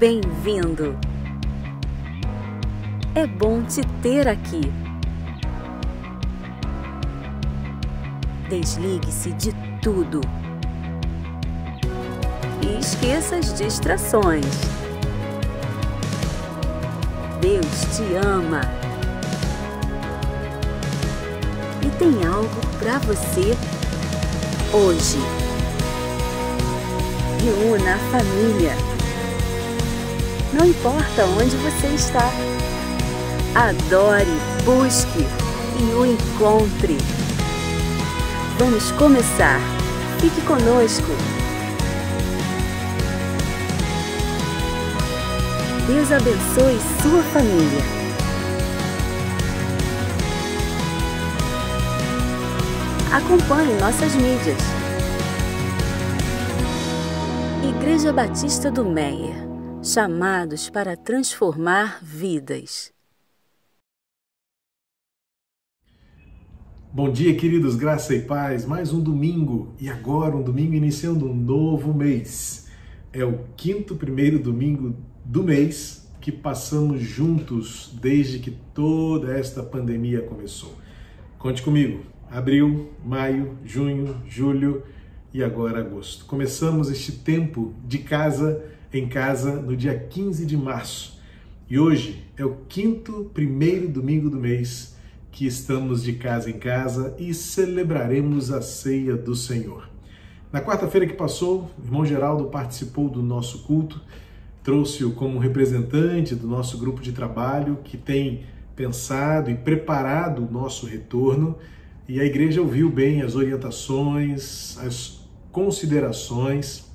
Bem-vindo! É bom te ter aqui. Desligue-se de tudo e esqueça as distrações. Deus te ama e tem algo para você hoje. Reúna a família. Não importa onde você está. Adore, busque e o encontre. Vamos começar. Fique conosco. Deus abençoe sua família. Acompanhe nossas mídias. Igreja Batista do Meier, chamados para transformar vidas. Bom dia, queridos, graça e paz. Mais um domingo e agora um domingo iniciando um novo mês. É o primeiro domingo do mês que passamos juntos desde que toda esta pandemia começou. Conte comigo. Abril, maio, junho, julho e agora agosto. Começamos este tempo de casa em casa no dia 15 de março. E hoje é o primeiro domingo do mês que estamos de casa em casa e celebraremos a ceia do Senhor. Na quarta-feira que passou, o irmão Geraldo participou do nosso culto, trouxe-o como representante do nosso grupo de trabalho que tem pensado e preparado o nosso retorno, e a igreja ouviu bem as orientações, as considerações.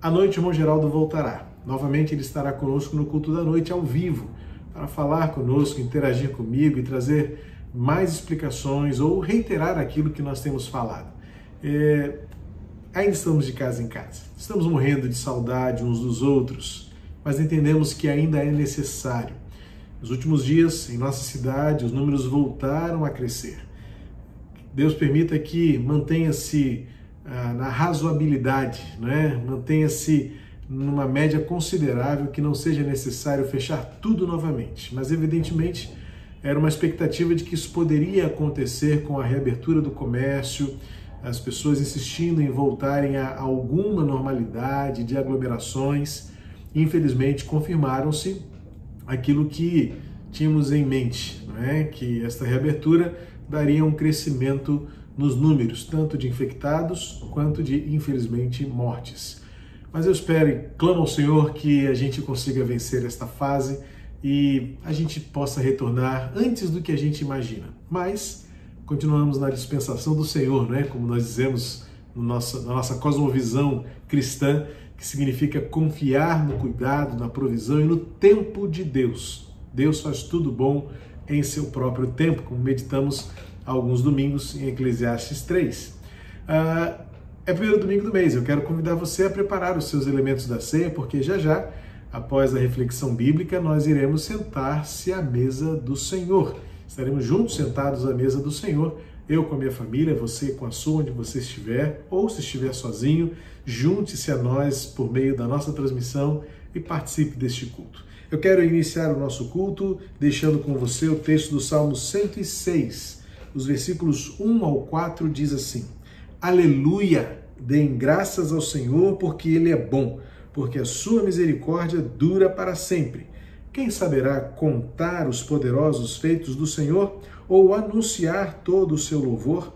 À noite o irmão Geraldo voltará. Novamente ele estará conosco no culto da noite ao vivo, para falar conosco, interagir comigo e trazer mais explicações ou reiterar aquilo que nós temos falado. Ainda estamos de casa em casa, estamos morrendo de saudade uns dos outros, mas entendemos que ainda é necessário. Nos últimos dias, em nossa cidade, os números voltaram a crescer. Deus permita que mantenha-se na razoabilidade, né? Mantenha-se numa média considerável, que não seja necessário fechar tudo novamente, mas evidentemente era uma expectativa de que isso poderia acontecer com a reabertura do comércio, as pessoas insistindo em voltarem a alguma normalidade de aglomerações. Infelizmente, confirmaram-se aquilo que tínhamos em mente, não é? Que esta reabertura daria um crescimento nos números, tanto de infectados quanto de, infelizmente, mortes. Mas eu espero e clamo ao Senhor que a gente consiga vencer esta fase e a gente possa retornar antes do que a gente imagina. Mas continuamos na dispensação do Senhor, né? Como nós dizemos na nossa cosmovisão cristã, que significa confiar no cuidado, na provisão e no tempo de Deus. Deus faz tudo bom em seu próprio tempo, como meditamos há alguns domingos em Eclesiastes 3. É o primeiro domingo do mês, eu quero convidar você a preparar os seus elementos da ceia, porque já, após a reflexão bíblica, nós iremos sentar-se à mesa do Senhor. Estaremos juntos sentados à mesa do Senhor, eu com a minha família, você com a sua, onde você estiver, ou se estiver sozinho, junte-se a nós por meio da nossa transmissão e participe deste culto. Eu quero iniciar o nosso culto deixando com você o texto do Salmo 106, os versículos 1 ao 4 diz assim: Aleluia! Deem graças ao Senhor, porque Ele é bom, porque a sua misericórdia dura para sempre. Quem saberá contar os poderosos feitos do Senhor ou anunciar todo o seu louvor?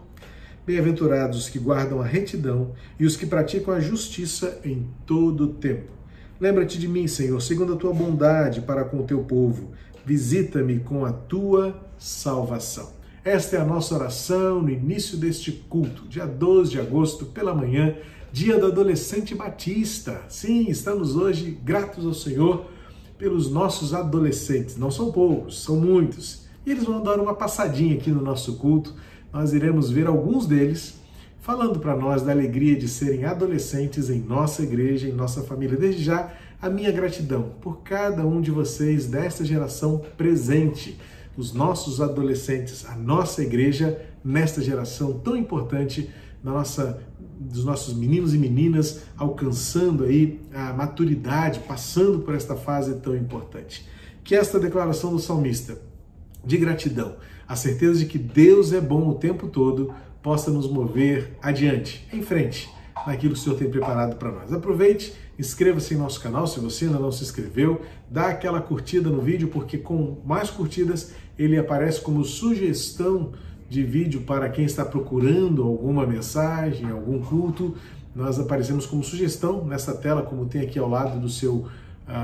Bem-aventurados os que guardam a retidão e os que praticam a justiça em todo o tempo. Lembra-te de mim, Senhor, segundo a tua bondade para com o teu povo. Visita-me com a tua salvação. Esta é a nossa oração no início deste culto, dia 12 de agosto, pela manhã, dia do adolescente batista. Sim, estamos hoje gratos ao Senhor pelos nossos adolescentes. Não são poucos, são muitos. E eles vão dar uma passadinha aqui no nosso culto. Nós iremos ver alguns deles falando para nós da alegria de serem adolescentes em nossa igreja, em nossa família. Desde já, a minha gratidão por cada um de vocês desta geração presente, os nossos adolescentes, a nossa igreja nesta geração tão importante na nossa dos nossos meninos e meninas alcançando aí a maturidade, passando por esta fase tão importante. Que esta declaração do salmista de gratidão, a certeza de que Deus é bom o tempo todo, possa nos mover adiante, em frente, naquilo que o Senhor tem preparado para nós. Aproveite, inscreva-se em nosso canal, se você ainda não se inscreveu, dá aquela curtida no vídeo, porque com mais curtidas ele aparece como sugestão de vídeo para quem está procurando alguma mensagem, algum culto. Nós aparecemos como sugestão nessa tela, como tem aqui ao lado do seu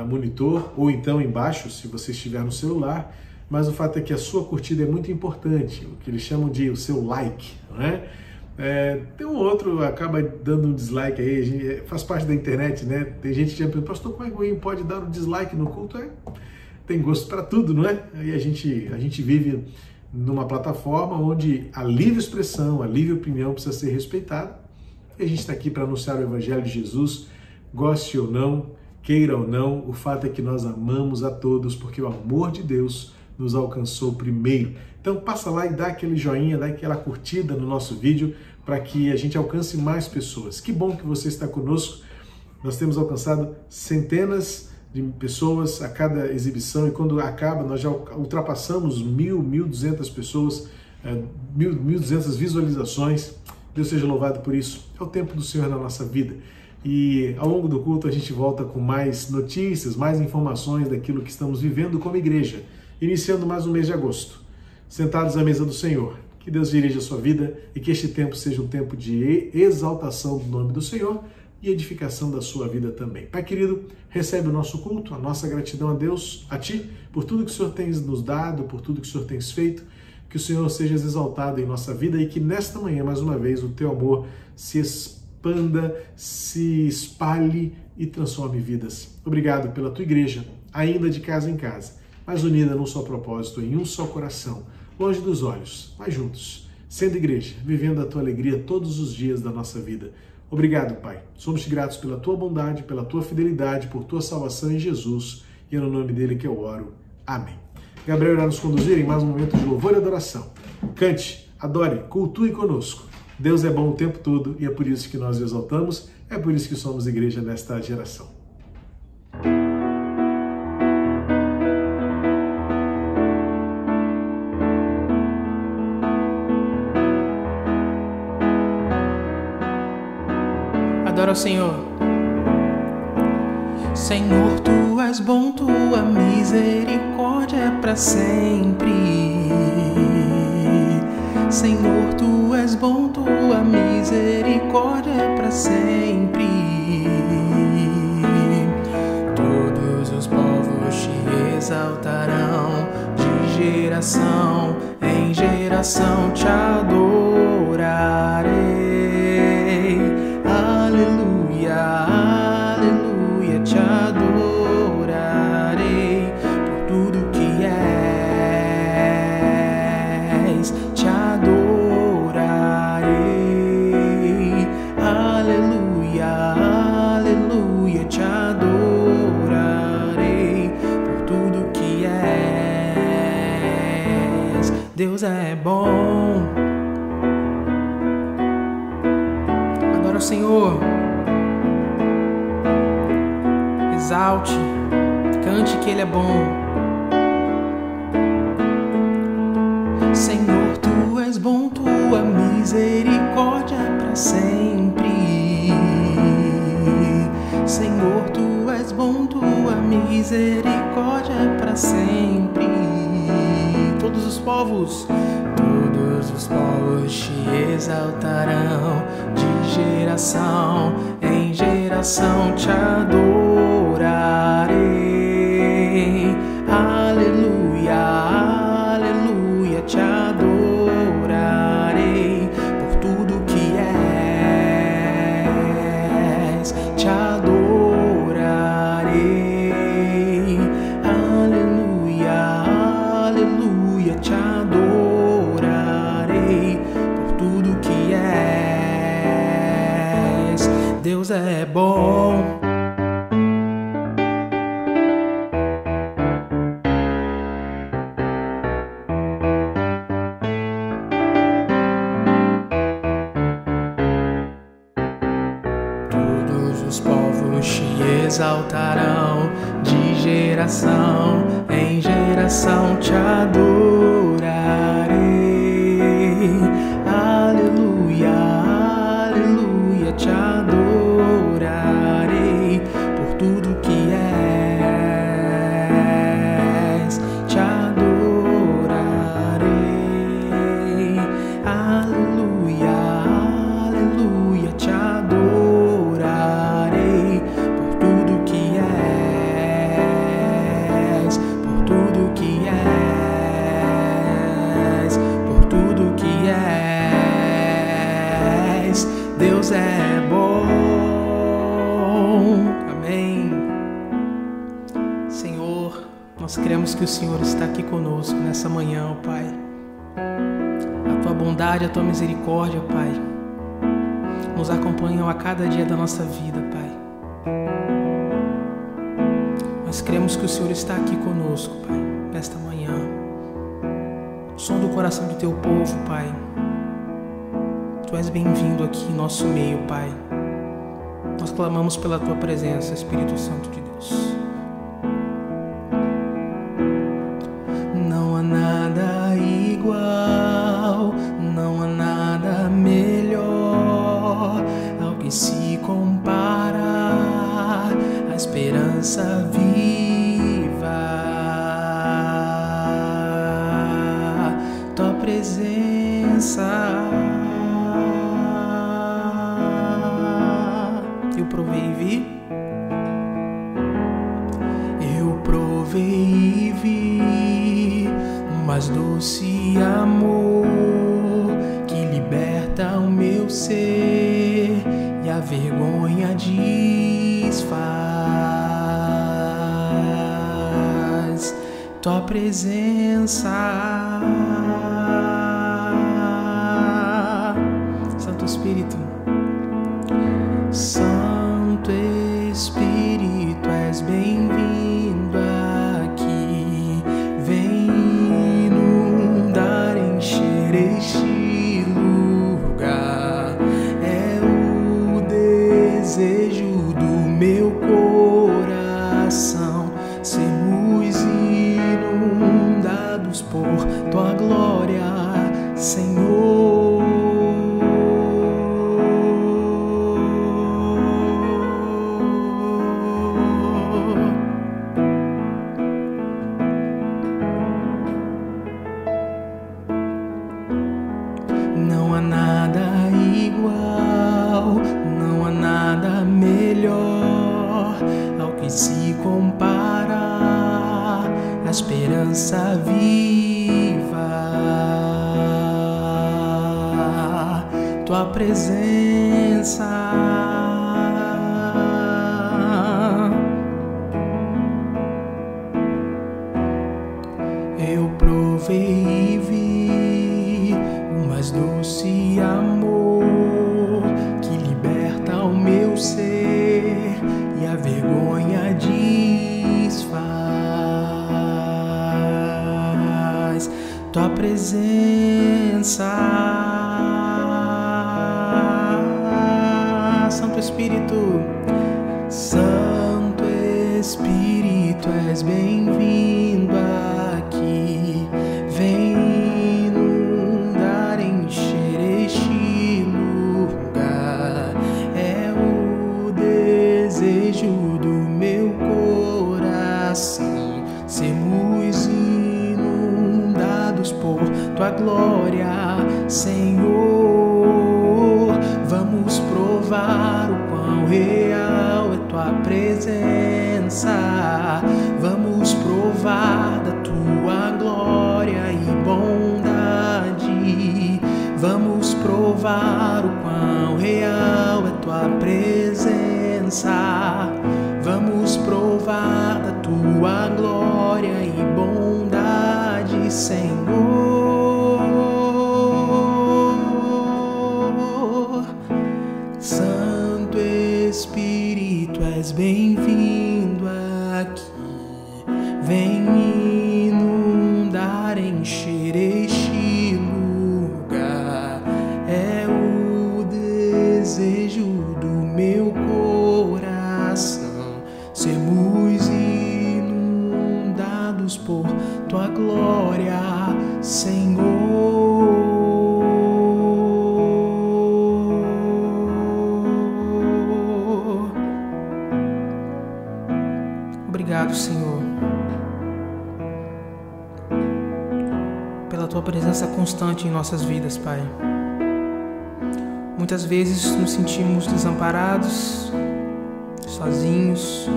monitor, ou então embaixo, se você estiver no celular. Mas o fato é que a sua curtida é muito importante, o que eles chamam de o seu like, não é? Tem um outro, acaba dando um dislike aí, faz parte da internet, né? Tem gente que já pergunta, pastor, como é que alguém pode dar um dislike no culto? Tem gosto para tudo, não é? Aí a gente vive numa plataforma onde a livre expressão, a livre opinião precisa ser respeitada. E a gente está aqui para anunciar o Evangelho de Jesus, goste ou não, queira ou não, o fato é que nós amamos a todos, porque o amor de Deus nos alcançou primeiro. Então passa lá e dá aquele joinha, dá aquela curtida no nosso vídeo para que a gente alcance mais pessoas. Que bom que você está conosco. Nós temos alcançado centenas de pessoas a cada exibição e quando acaba nós já ultrapassamos 1.200 pessoas, 1.200 visualizações. Deus seja louvado por isso. É o tempo do Senhor na nossa vida. E ao longo do culto a gente volta com mais notícias, mais informações daquilo que estamos vivendo como igreja. Iniciando mais um mês de agosto, sentados à mesa do Senhor. Que Deus dirija a sua vida e que este tempo seja um tempo de exaltação do nome do Senhor e edificação da sua vida também. Pai querido, recebe o nosso culto, a nossa gratidão a Deus, a Ti, por tudo que o Senhor tens nos dado, por tudo que o Senhor tens feito. Que o Senhor seja exaltado em nossa vida e que nesta manhã, mais uma vez, o Teu amor se expanda, se espalhe e transforme vidas. Obrigado pela Tua igreja, ainda de casa em casa, mas unida num só propósito, em um só coração, longe dos olhos, mas juntos, sendo igreja, vivendo a Tua alegria todos os dias da nossa vida. Obrigado, Pai. Somos gratos pela Tua bondade, pela Tua fidelidade, por Tua salvação em Jesus, e é no nome dele que eu oro. Amém. Gabriel irá nos conduzir em mais um momento de louvor e adoração. Cante, adore, cultue conosco. Deus é bom o tempo todo e é por isso que nós o exaltamos, é por isso que somos igreja nesta geração. Adora o Senhor. Senhor, Tu és bom, Tua misericórdia é para sempre. Senhor, Tu és bom, Tua misericórdia é para sempre. Todos os povos Te exaltarão, de geração em geração Te adorarei. Aleluia, aleluia, Te adorarei por tudo que és, Te adorarei. Aleluia, aleluia, Te adorarei por tudo que és. Deus é bom. Adora o Senhor. Exalte, cante que Ele é bom. Senhor, Tu és bom, Tua misericórdia é para sempre. Senhor, Tu és bom, Tua misericórdia é para sempre. Todos os povos Te exaltarão, de geração em geração Te adorarei. Aleluia, aleluia, Te adorarei por tudo que és, Te adorarei. Aleluia, aleluia, Te adorarei por tudo que és. Deus é bom. os povos te exaltarão, de geração em geração te adorarei. Aleluia, aleluia, te adorarei por tudo que és, te adorarei. Aleluia, aleluia, te adorarei por tudo que és, por tudo que és, por tudo que és. Deus é bom. Amém. Senhor, nós cremos que o Senhor está aqui conosco nessa manhã, ó Pai. A Tua bondade, a Tua misericórdia, Pai, nos acompanham a cada dia da nossa vida, Pai. Nós cremos que o Senhor está aqui conosco, Pai, nesta manhã. O som do coração do Teu povo, Pai. Tu és bem-vindo aqui em nosso meio, Pai. Nós clamamos pela Tua presença, Espírito Santo de Deus. Não há nada igual, não há nada melhor ao que se compara a esperança viva. Tua presença eu provei e vi. Eu provei e vi um mais doce amor que liberta o meu ser e a vergonha desfaz. Tua presença, Santo Espírito, Santo Espírito, és bem-vindo aqui. Vem inundar, encher este lugar. É o desejo do meu coração, sermos inundados por Tua glória, Senhor. Não há nada igual, não há nada melhor ao que se compara a esperança viva. Tua presença, eu provei e vi o mais doce amor que liberta o meu ser e a vergonha desfaz. Tua presença, Santo Espírito, Santo Espírito, és bem-vindo aqui. Vem inundar, encher este lugar. É o desejo do meu coração, sermos inundados por Tua glória, Senhor. Vamos provar o quão real é Tua presença. Vamos provar da Tua glória e bondade. Vamos provar o quão real é Tua presença. Vamos provar da Tua glória e bondade, Senhor. Santo Espírito, és bem-vindo aqui. Vem inundar, encher este lugar. É o desejo do meu coração. obrigado, Senhor, pela Tua presença constante em nossas vidas, Pai. Muitas vezes nos sentimos desamparados, sozinhos,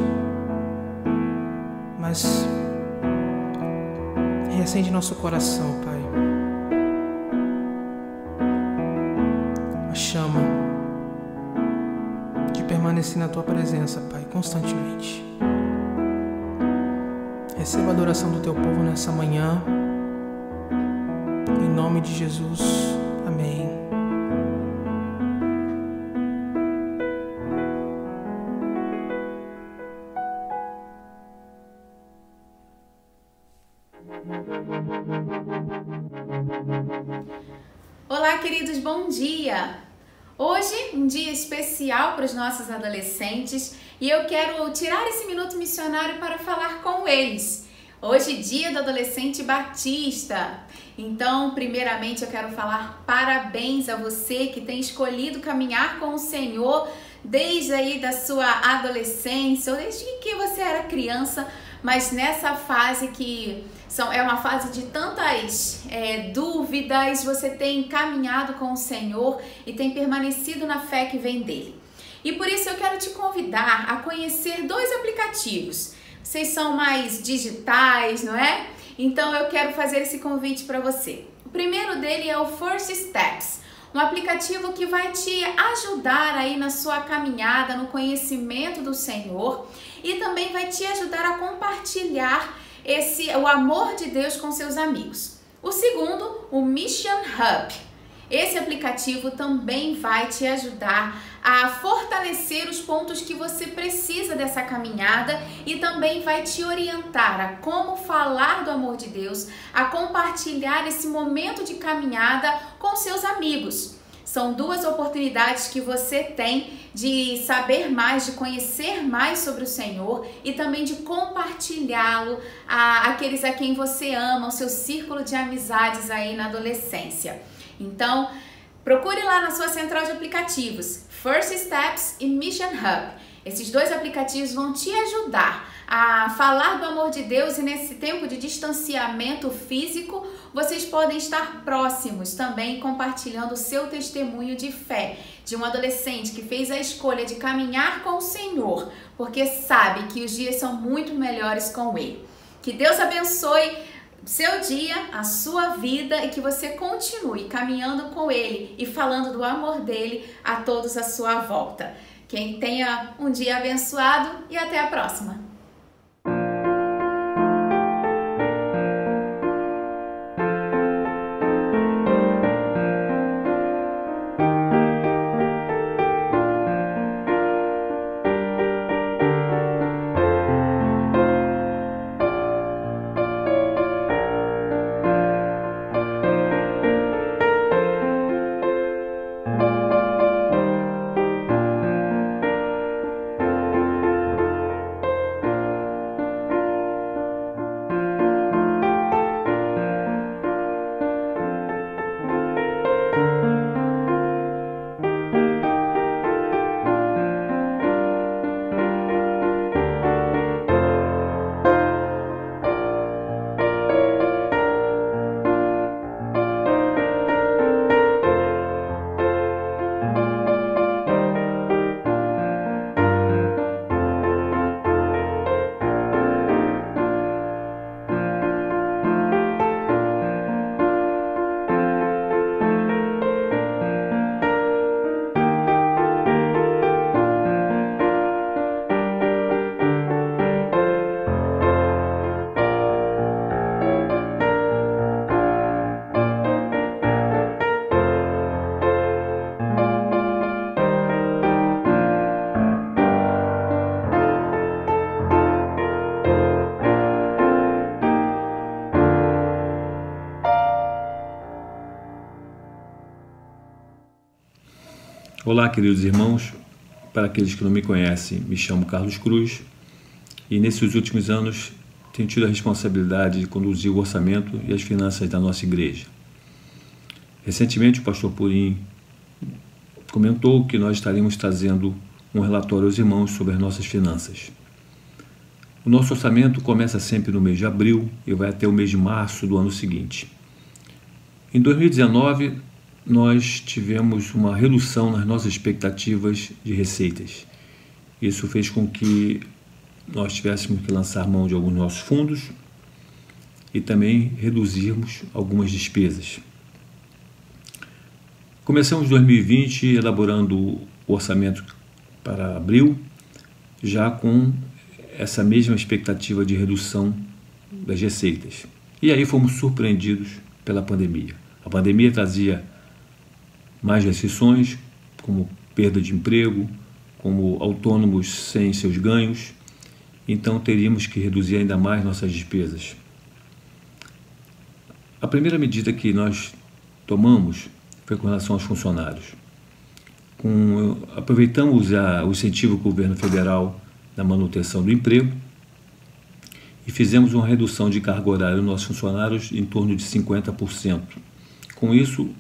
mas reacende nosso coração, Pai, a chama de permanecer na Tua presença, Pai, constantemente. Receba a adoração do Teu povo nessa manhã, em nome de Jesus, amém. Olá, queridos, bom dia! Hoje, um dia especial para os nossos adolescentes e eu quero tirar esse minuto missionário para falar com eles. Hoje, dia do adolescente batista. Então, primeiramente, eu quero falar parabéns a você que tem escolhido caminhar com o Senhor desde aí da sua adolescência ou desde que você era criança, mas nessa fase que é uma fase de tantas dúvidas, você tem caminhado com o Senhor e tem permanecido na fé que vem dele. E por isso eu quero te convidar a conhecer 2 aplicativos. Vocês são mais digitais, não é? Então eu quero fazer esse convite para você. O primeiro dele é o First Steps, um aplicativo que vai te ajudar aí na sua caminhada, no conhecimento do Senhor e também vai te ajudar a compartilhar o amor de Deus com seus amigos. O segundo, o Mission Hub. Esse aplicativo também vai te ajudar a fortalecer os pontos que você precisa dessa caminhada e também vai te orientar a como falar do amor de Deus, a compartilhar esse momento de caminhada com seus amigos. São 2 oportunidades que você tem de saber mais, de conhecer mais sobre o Senhor e também de compartilhá-lo àqueles a quem você ama, o seu círculo de amizades aí na adolescência. Então, procure lá na sua central de aplicativos, First Steps e Mission Hub. Esses 2 aplicativos vão te ajudar a falar do amor de Deus e nesse tempo de distanciamento físico, vocês podem estar próximos também compartilhando o seu testemunho de fé de um adolescente que fez a escolha de caminhar com o Senhor, porque sabe que os dias são muito melhores com Ele. Que Deus abençoe seu dia, a sua vida e que você continue caminhando com Ele e falando do amor dele a todos à sua volta. Quem tenha um dia abençoado e até a próxima! Olá, queridos irmãos. Para aqueles que não me conhecem, me chamo Carlos Cruz e nesses últimos anos tenho tido a responsabilidade de conduzir o orçamento e as finanças da nossa igreja. Recentemente o pastor Purim comentou que nós estaremos trazendo um relatório aos irmãos sobre as nossas finanças. O nosso orçamento começa sempre no mês de abril e vai até o mês de março do ano seguinte. Em 2019, nós tivemos uma redução nas nossas expectativas de receitas. Isso fez com que nós tivéssemos que lançar mão de alguns nossos fundos e também reduzirmos algumas despesas. Começamos 2020 elaborando o orçamento para abril, já com essa mesma expectativa de redução das receitas. E aí fomos surpreendidos pela pandemia. A pandemia trazia mais restrições, como perda de emprego, como autônomos sem seus ganhos, então teríamos que reduzir ainda mais nossas despesas. A primeira medida que nós tomamos foi com relação aos funcionários. Aproveitamos o incentivo do governo federal na manutenção do emprego e fizemos uma redução de carga horária dos nossos funcionários em torno de 50%. Com isso,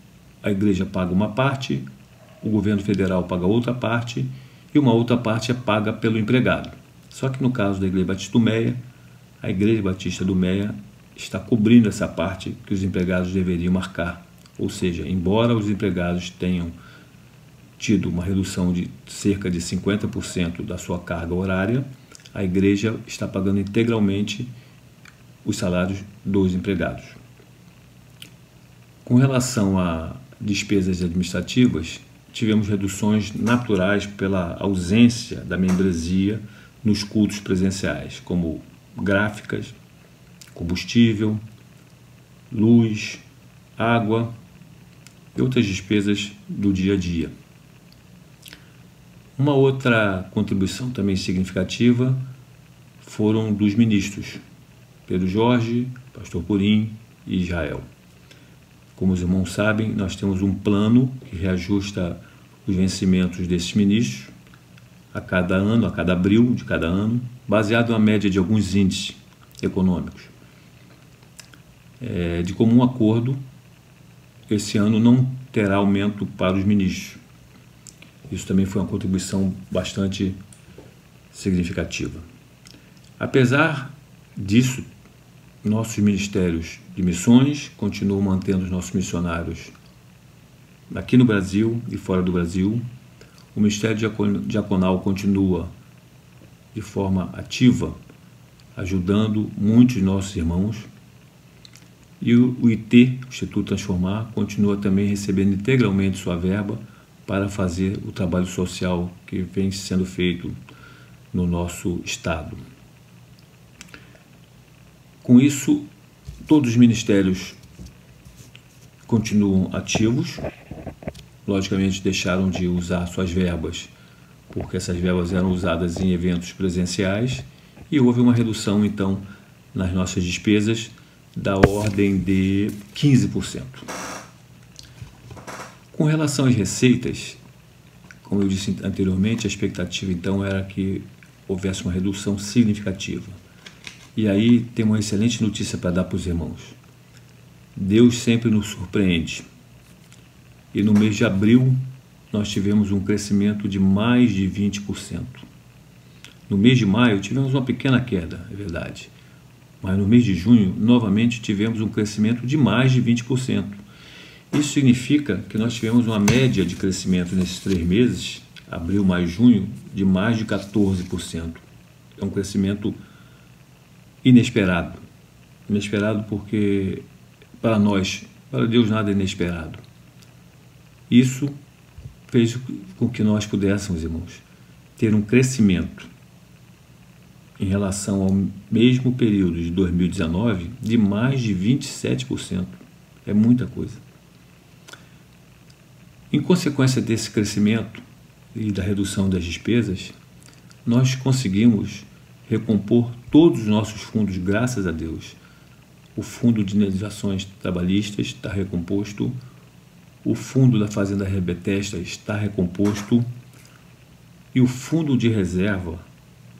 a igreja paga uma parte, o governo federal paga outra parte e uma outra parte é paga pelo empregado. Só que no caso da Igreja Batista do Meia, a Igreja Batista do Meia está cobrindo essa parte que os empregados deveriam arcar. Ou seja, embora os empregados tenham tido uma redução de cerca de 50% da sua carga horária, a igreja está pagando integralmente os salários dos empregados. Com relação a despesas administrativas, tivemos reduções naturais pela ausência da membresia nos cultos presenciais, como gráficas, combustível, luz, água e outras despesas do dia a dia. Uma outra contribuição também significativa foram dos ministros, Pedro Jorge, Pastor Purim e Israel. Como os irmãos sabem, nós temos um plano que reajusta os vencimentos desses ministros a cada ano, a cada abril de cada ano, baseado na média de alguns índices econômicos. De comum acordo, esse ano não terá aumento para os ministros. Isso também foi uma contribuição bastante significativa. Apesar disso, nossos ministérios de missões continuam mantendo os nossos missionários aqui no Brasil e fora do Brasil. O Ministério Diaconal continua de forma ativa, ajudando muitos de nossos irmãos. E o IT, o Instituto Transformar, continua também recebendo integralmente sua verba para fazer o trabalho social que vem sendo feito no nosso estado. Com isso, todos os ministérios continuam ativos, logicamente deixaram de usar suas verbas, porque essas verbas eram usadas em eventos presenciais, e houve uma redução, então, nas nossas despesas da ordem de 15%. Com relação às receitas, como eu disse anteriormente, a expectativa então era que houvesse uma redução significativa. E aí tem uma excelente notícia para dar para os irmãos. Deus sempre nos surpreende. E no mês de abril nós tivemos um crescimento de mais de 20%. No mês de maio tivemos uma pequena queda, é verdade. Mas no mês de junho, novamente tivemos um crescimento de mais de 20%. Isso significa que nós tivemos uma média de crescimento nesses 3 meses, abril, maio e junho, de mais de 14%. É um crescimento inesperado. Inesperado porque, para nós, para Deus nada é inesperado. Isso fez com que nós pudéssemos, irmãos, ter um crescimento em relação ao mesmo período de 2019 de mais de 27%. É muita coisa. Em consequência desse crescimento e da redução das despesas, nós conseguimos recompor todos os nossos fundos, graças a Deus. O fundo de indenizações trabalhistas está recomposto, o fundo da Fazenda Rebetesta está recomposto e o fundo de reserva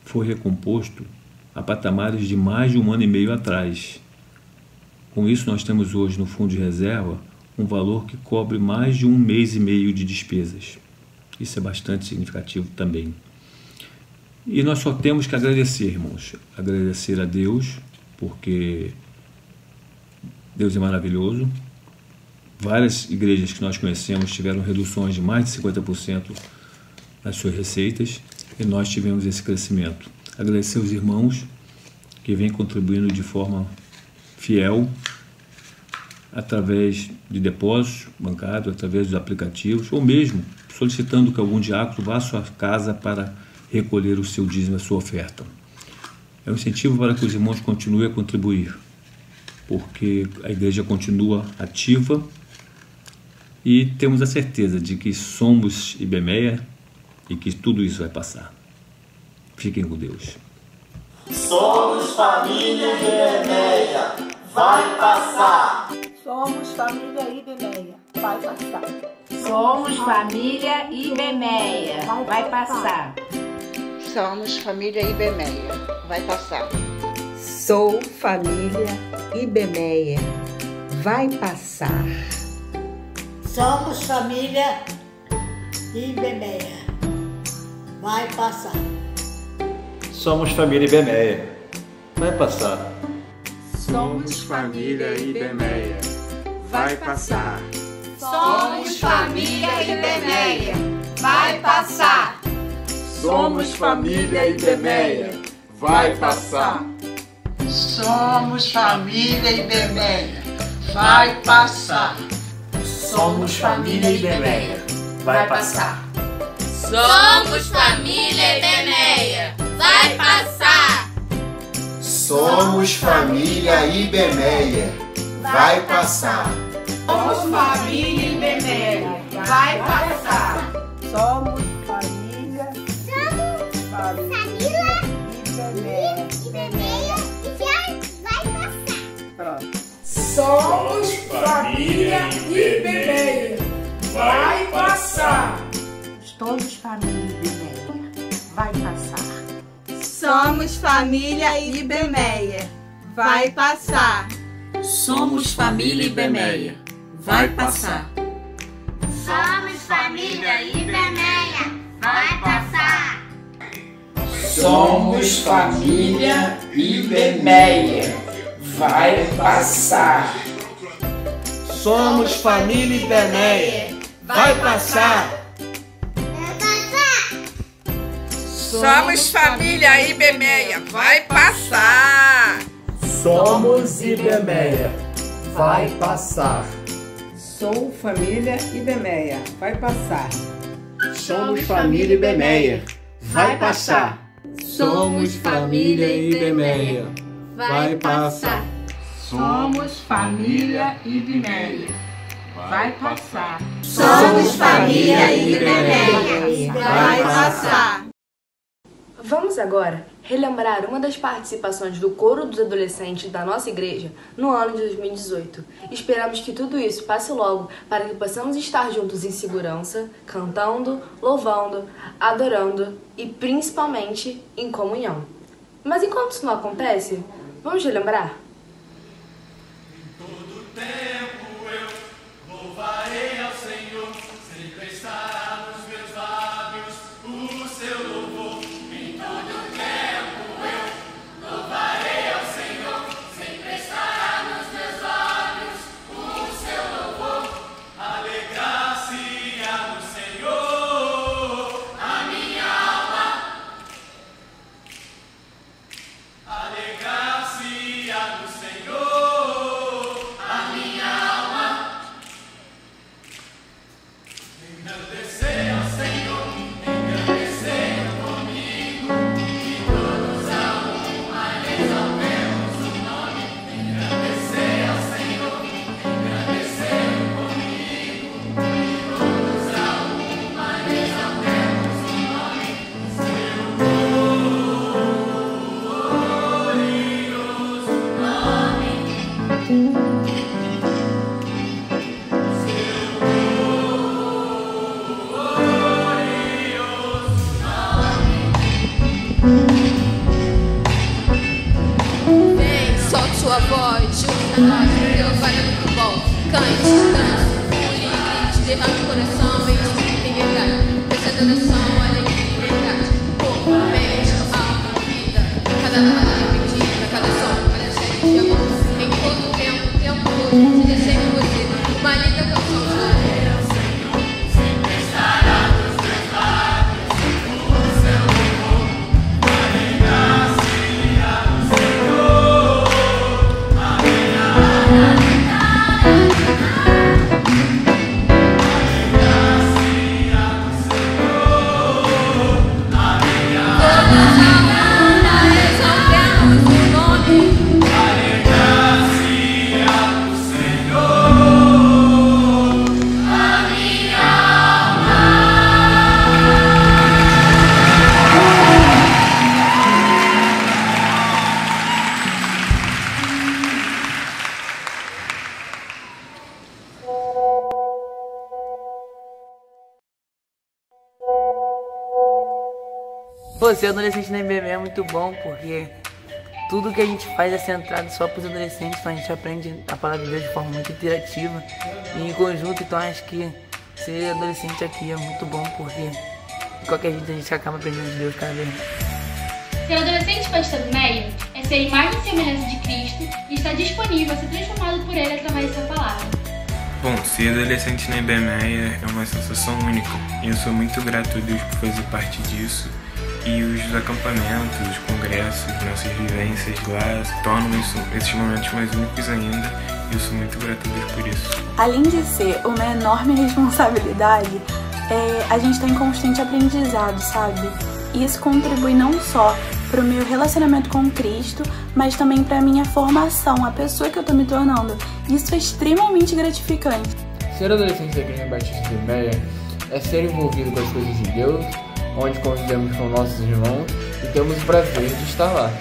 foi recomposto a patamares de mais de 1 ano e meio atrás. Com isso, nós temos hoje no fundo de reserva um valor que cobre mais de 1 mês e meio de despesas. Isso é bastante significativo também. E nós só temos que agradecer, irmãos. Agradecer a Deus, porque Deus é maravilhoso. Várias igrejas que nós conhecemos tiveram reduções de mais de 50% nas suas receitas e nós tivemos esse crescimento. Agradecer aos irmãos que vêm contribuindo de forma fiel através de depósitos bancários, através dos aplicativos, ou mesmo solicitando que algum diácono vá à sua casa para recolher o seu dízimo, a sua oferta. É um incentivo para que os irmãos continuem a contribuir, porque a igreja continua ativa e temos a certeza de que somos IBMEA e que tudo isso vai passar. Fiquem com Deus. Somos família IBMEA, vai passar. Somos família IBMEA, vai passar. Somos família IBMEA, vai passar. Somos família IBMEA, vai passar. Sou família IBMEA, vai passar. Somos família IBMEA, vai passar. Somos família IBMEA, vai passar. Somos família IBMEA, vai passar. Somos família IBMEA, vai passar. Somos família IBMEA, vai passar. Somos família IBMEA, vai passar. Somos família IBMEA, vai passar. Somos família IBMEA, vai passar. Somos família IBMEA, vai passar. Somos família IBMEA, vai passar. Somos família IBMEA, vai passar. Pronto. Somos família IBMEA, vai passar. Todos família IBMEA, vai passar. Somos família IBMEA, vai passar. Somos família IBMEA, vai passar. Somos família IBMEA, vai passar. Somos família IBMEA, vai passar. Somos família IBMEA, vai passar. Somos família IBMEA, vai passar. Somos IBMEA, vai passar. Sou família IBMEA, vai passar. Somos família IBMEA, vai passar. Somos família IBMEA, vai passar. Somos família IBMEA, vai passar. Somos família IBMEA, vai passar. Vamos agora relembrar uma das participações do coro dos adolescentes da nossa igreja no ano de 2018. Esperamos que tudo isso passe logo para que possamos estar juntos em segurança, cantando, louvando, adorando e principalmente em comunhão. Mas enquanto isso não acontece, vamos relembrar? Em todo tempo eu louvarei ao Senhor, sempre estará nos meus lábios o seu louvor. Sua voz, junto a nós, Deus vai muito bom. Cante, dance, pule, grite, derrame o coração, mente, em verdade. Preste adoração, alegria e verdade. Corpo, mente, Pô, ser adolescente na IBME é muito bom, porque tudo que a gente faz é centrado só para os adolescentes, então a gente aprende a palavra de Deus de forma muito interativa e em conjunto. Então acho que ser adolescente aqui é muito bom, porque de qualquer jeito a gente acaba aprendendo de Deus cada vez mais. Ser adolescente batista do Meia é ser imagem e semelhança de Cristo e estar disponível a ser transformado por Ele através de sua palavra. Bom, ser adolescente na IBME é uma sensação única e eu sou muito grato a Deus por fazer parte disso. E os acampamentos, os congressos, nossas vivências lá tornam esses momentos mais únicos ainda. E eu sou muito grato a Deus por isso. Além de ser uma enorme responsabilidade, a gente está em constante aprendizado, sabe? E isso contribui não só para o meu relacionamento com Cristo, mas também para a minha formação, a pessoa que eu estou me tornando. Isso é extremamente gratificante. Ser adolescente da Igreja Batista do Meia é ser envolvido com as coisas de Deus, onde convivemos com nossos irmãos e temos o prazer de estar lá.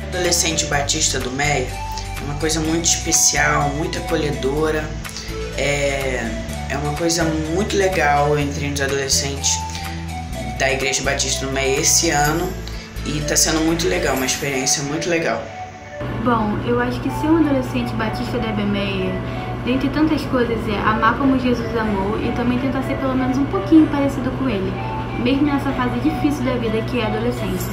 Adolescente Batista do Meia é uma coisa muito especial, muito acolhedora, é uma coisa muito legal entre os adolescentes da Igreja Batista do Meia esse ano e está sendo muito legal, uma experiência muito legal. Bom, eu acho que ser um adolescente batista da IBME, dentre tantas coisas, é amar como Jesus amou e também tentar ser pelo menos um pouquinho parecido com Ele, mesmo nessa fase difícil da vida que é a adolescência.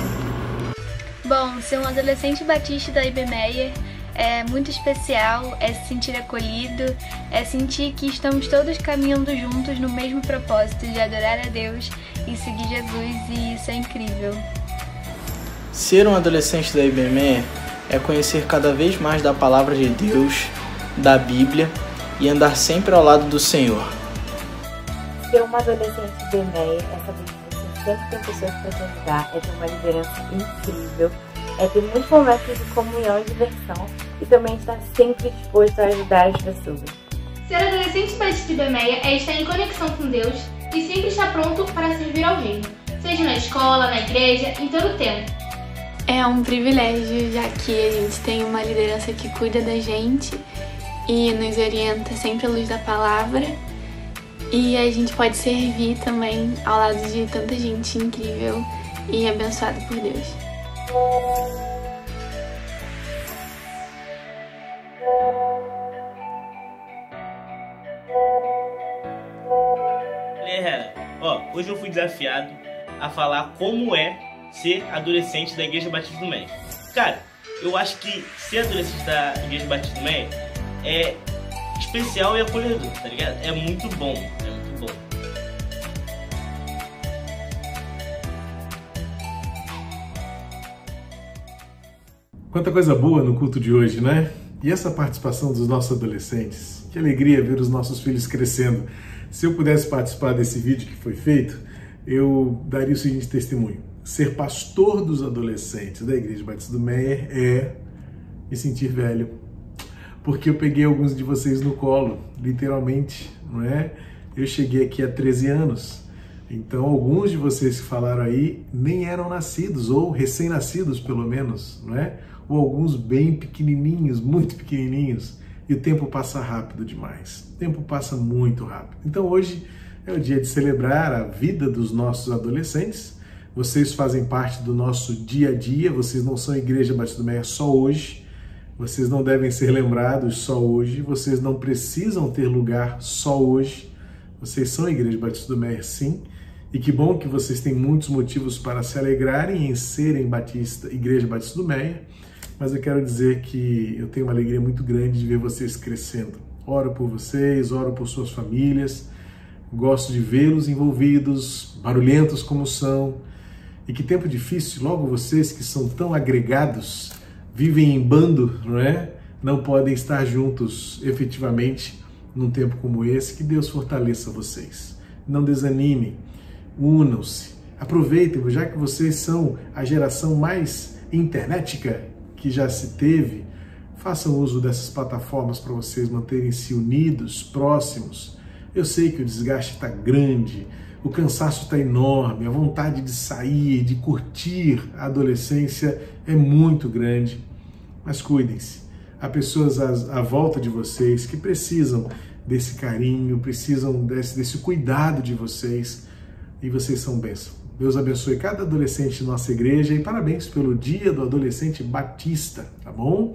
Bom, ser um adolescente batista da IBME é muito especial, é se sentir acolhido, é sentir que estamos todos caminhando juntos no mesmo propósito de adorar a Deus e seguir Jesus, e isso é incrível. Ser um adolescente da IBME é conhecer cada vez mais da palavra de Deus, da Bíblia e andar sempre ao lado do Senhor. Ser uma adolescente da IBME é saber que você sempre tem pessoas para te ajudar, é ter uma liderança incrível, é ter muitos momentos de comunhão e diversão e também estar sempre disposto a ajudar as pessoas. Ser adolescente batista de IBME é estar em conexão com Deus e sempre estar pronto para servir ao reino, seja na escola, na igreja, em todo o tempo. É um privilégio, já que a gente tem uma liderança que cuida da gente e nos orienta sempre à luz da palavra. E a gente pode servir também ao lado de tanta gente incrível e abençoada por Deus. Galera, hoje eu fui desafiado a falar como é ser adolescente da Igreja Batista do Meia. Cara, eu acho que ser adolescente da Igreja Batista do Meia é especial e acolhedor, tá ligado? É muito bom, é muito bom. Quanta coisa boa no culto de hoje, né? E essa participação dos nossos adolescentes. Que alegria ver os nossos filhos crescendo. Se eu pudesse participar desse vídeo que foi feito, eu daria o seguinte testemunho. Ser pastor dos adolescentes da Igreja Batista do Meia é me sentir velho. Porque eu peguei alguns de vocês no colo, literalmente, não é? Eu cheguei aqui há 13 anos. Então, alguns de vocês que falaram aí nem eram nascidos, ou recém-nascidos pelo menos, não é? Ou alguns bem pequenininhos, muito pequenininhos. E o tempo passa rápido demais. O tempo passa muito rápido. Então, hoje é o dia de celebrar a vida dos nossos adolescentes. Vocês fazem parte do nosso dia a dia, vocês não são Igreja Batista do Meia só hoje, vocês não devem ser lembrados só hoje, vocês não precisam ter lugar só hoje, vocês são Igreja Batista do Meia sim, e que bom que vocês têm muitos motivos para se alegrarem em serem Igreja Batista do Meia, mas eu quero dizer que eu tenho uma alegria muito grande de ver vocês crescendo. Oro por vocês, oro por suas famílias, gosto de vê-los envolvidos, barulhentos como são. E que tempo difícil, logo vocês que são tão agregados, vivem em bando, não é? Não podem estar juntos efetivamente num tempo como esse. Que Deus fortaleça vocês. Não desanimem, unam-se, aproveitem, já que vocês são a geração mais internetica que já se teve. Façam uso dessas plataformas para vocês manterem-se unidos, próximos. Eu sei que o desgaste está grande, o cansaço está enorme, a vontade de sair, de curtir a adolescência é muito grande. Mas cuidem-se. Há pessoas à volta de vocês que precisam desse carinho, precisam desse cuidado de vocês. e vocês são bênção. Deus abençoe cada adolescente de nossa igreja e parabéns pelo Dia do Adolescente Batista, tá bom?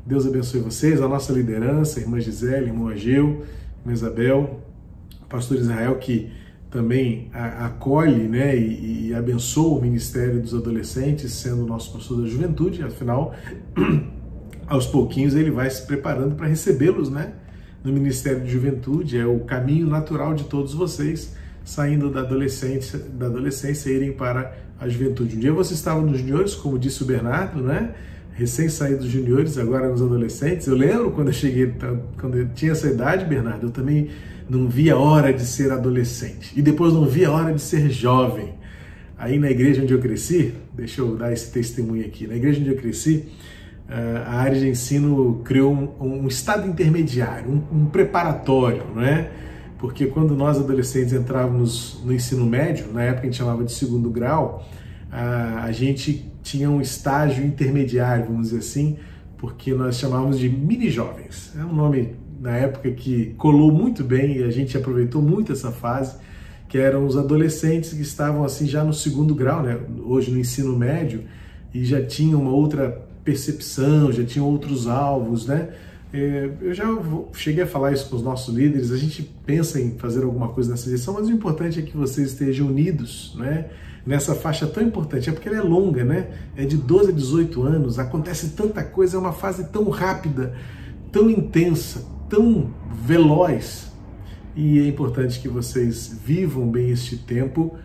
Deus abençoe vocês, a nossa liderança, a irmã Gisele, irmão Ageu, irmã Isabel, o pastor Israel, que também acolhe, né, e abençoa o ministério dos adolescentes, sendo o nosso pastor da juventude. Afinal, aos pouquinhos ele vai se preparando para recebê-los, né, no ministério de juventude. É o caminho natural de todos vocês, saindo da adolescência e irem para a juventude. Um dia vocês estavam nos juniores, como disse o Bernardo, né, recém-saído dos juniores, agora nos adolescentes. Eu lembro quando eu cheguei, quando eu tinha essa idade, Bernardo, eu também não via a hora de ser adolescente. E depois não via a hora de ser jovem. Aí na igreja onde eu cresci, deixa eu dar esse testemunho aqui, na igreja onde eu cresci, a área de ensino criou um estado intermediário, um preparatório, não é? Porque quando nós adolescentes entrávamos no ensino médio, na época a gente chamava de segundo grau, a gente tinha um estágio intermediário, vamos dizer assim, porque nós chamávamos de mini-jovens. É um nome na época que colou muito bem e a gente aproveitou muito essa fase, que eram os adolescentes que estavam assim já no segundo grau, né? Hoje no ensino médio, e já tinham uma outra percepção, já tinham outros alvos, né? Eu já cheguei a falar isso com os nossos líderes, a gente pensa em fazer alguma coisa nessa direção, mas o importante é que vocês estejam unidos, né? Nessa faixa tão importante, é porque ela é longa, né? É de 12 a 18 anos, acontece tanta coisa, é uma fase tão rápida, tão intensa, tão veloz, e é importante que vocês vivam bem este tempo